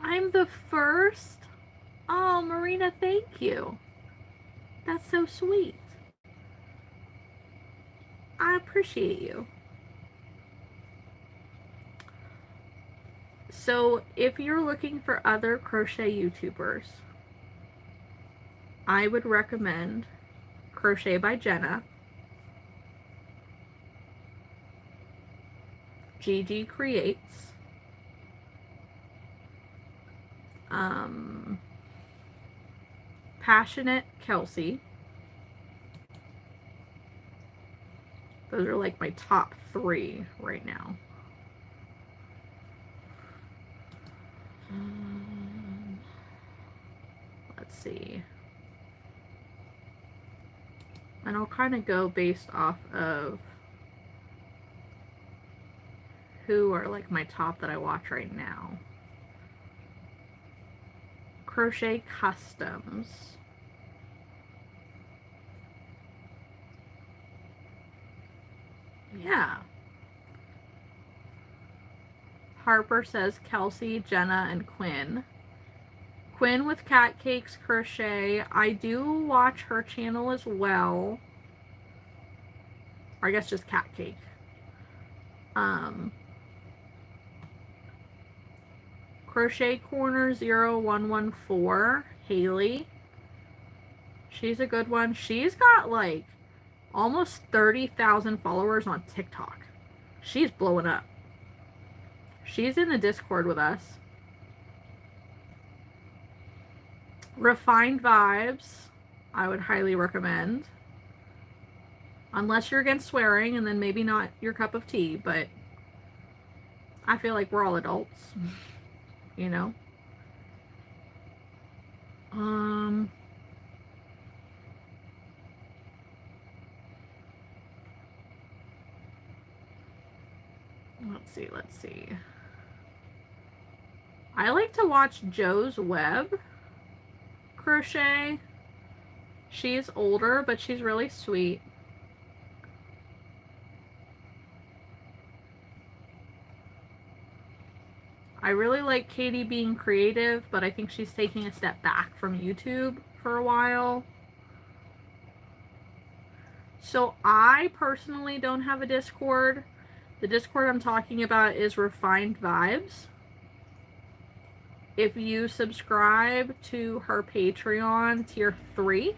I'm the first? Oh, Marina, thank you. That's so sweet. I appreciate you. So, if you're looking for other crochet YouTubers, I would recommend Crochet by Jenna, Gigi Creates, Passionate Kelsey. Those are like my top 3 right now. Let's see. And I'll kind of go based off of who are like my top that I watch right now. Crochet Customs. Yeah. Harper says Kelsey, Jenna, and Quinn. Quinn with Cat Cakes Crochet. I do watch her channel as well. Or I guess just Cat Cake. Crochet Korner 0114, Haley. She's a good one. She's got like almost 30,000 followers on TikTok. She's blowing up. She's in the Discord with us. Refined Vibes, I would highly recommend. Unless you're against swearing, and then maybe not your cup of tea, but I feel like we're all adults, you know? Let's see. I like to watch Joe's Web crochet. She's older, but she's really sweet. I really like Katie being creative, but I think she's taking a step back from YouTube for a while. So I personally don't have a Discord. The Discord I'm talking about is Refined Vibes. If you subscribe to her Patreon tier 3,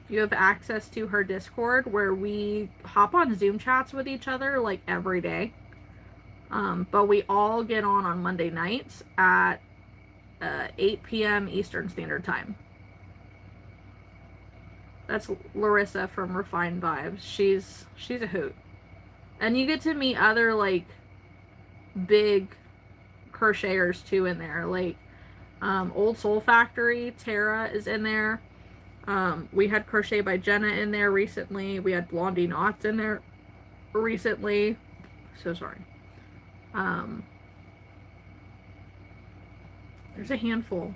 you have access to her Discord where we hop on Zoom chats with each other like every day. But we all get on Monday nights at 8 p.m. Eastern Standard Time. That's Larissa from Refined Vibes. She's a hoot. And you get to meet other like big crocheters too in there. Like Old Soul Factory, Tara is in there. We had Crochet by Jenna in there recently. We had Blondie Knots in there recently. So sorry. There's a handful.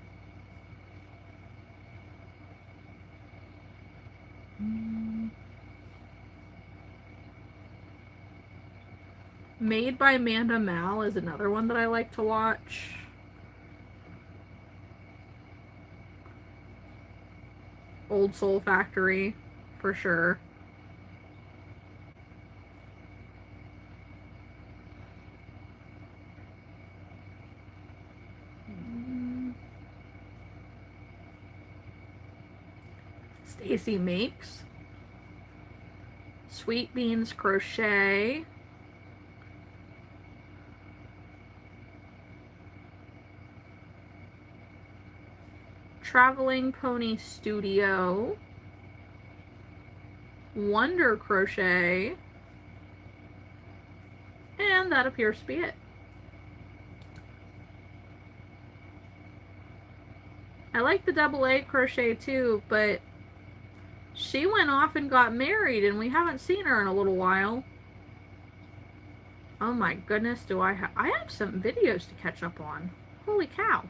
Made by Amanda Mal is another one that I like to watch. Old Soul Factory, for sure. Stacy Makes, Sweet Beans Crochet, Traveling Pony Studio, Wonder Crochet, and that appears to be it. I like the AA crochet too, but she went off and got married and we haven't seen her in a little while. Oh my goodness, I have some videos to catch up on. Holy cow.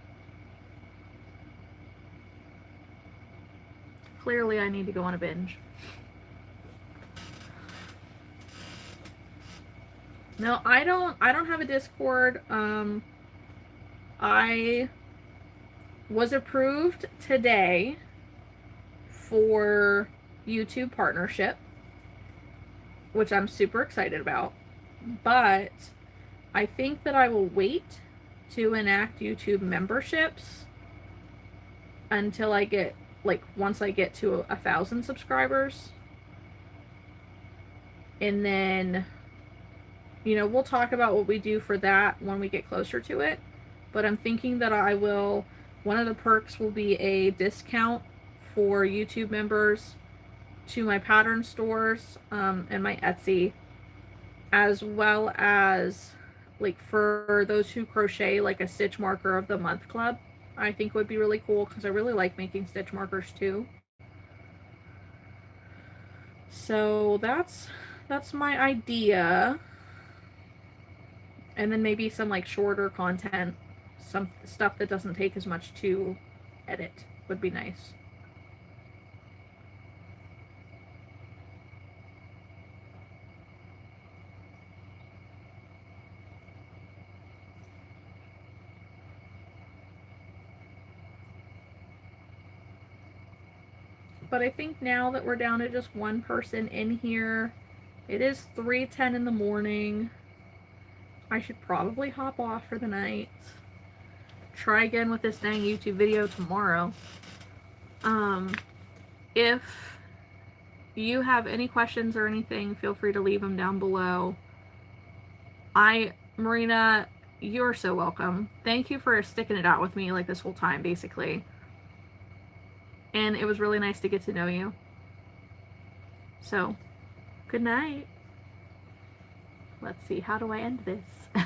Clearly I need to go on a binge. No, I don't have a Discord. I was approved today for YouTube partnership, which I'm super excited about, but I think that I will wait to enact YouTube memberships until I get, like, once I get to 1,000 subscribers, and then, you know, we'll talk about what we do for that when we get closer to it. But I'm thinking that I will, one of the perks will be a discount for YouTube members to my pattern stores and my Etsy, as well as, like, for those who crochet, like a stitch marker of the month club. I think would be really cool because I really like making stitch markers too. So that's my idea. And then maybe some, like, shorter content, some stuff that doesn't take as much to edit would be nice. But I think now that we're down to just one person in here, it is 3:10 in the morning. I should probably hop off for the night. Try again with this dang YouTube video tomorrow. If you have any questions or anything, feel free to leave them down below. Marina, you're so welcome. Thank you for sticking it out with me, like, this whole time, basically. And it was really nice to get to know you. So, good night. Let's see, how do I end this?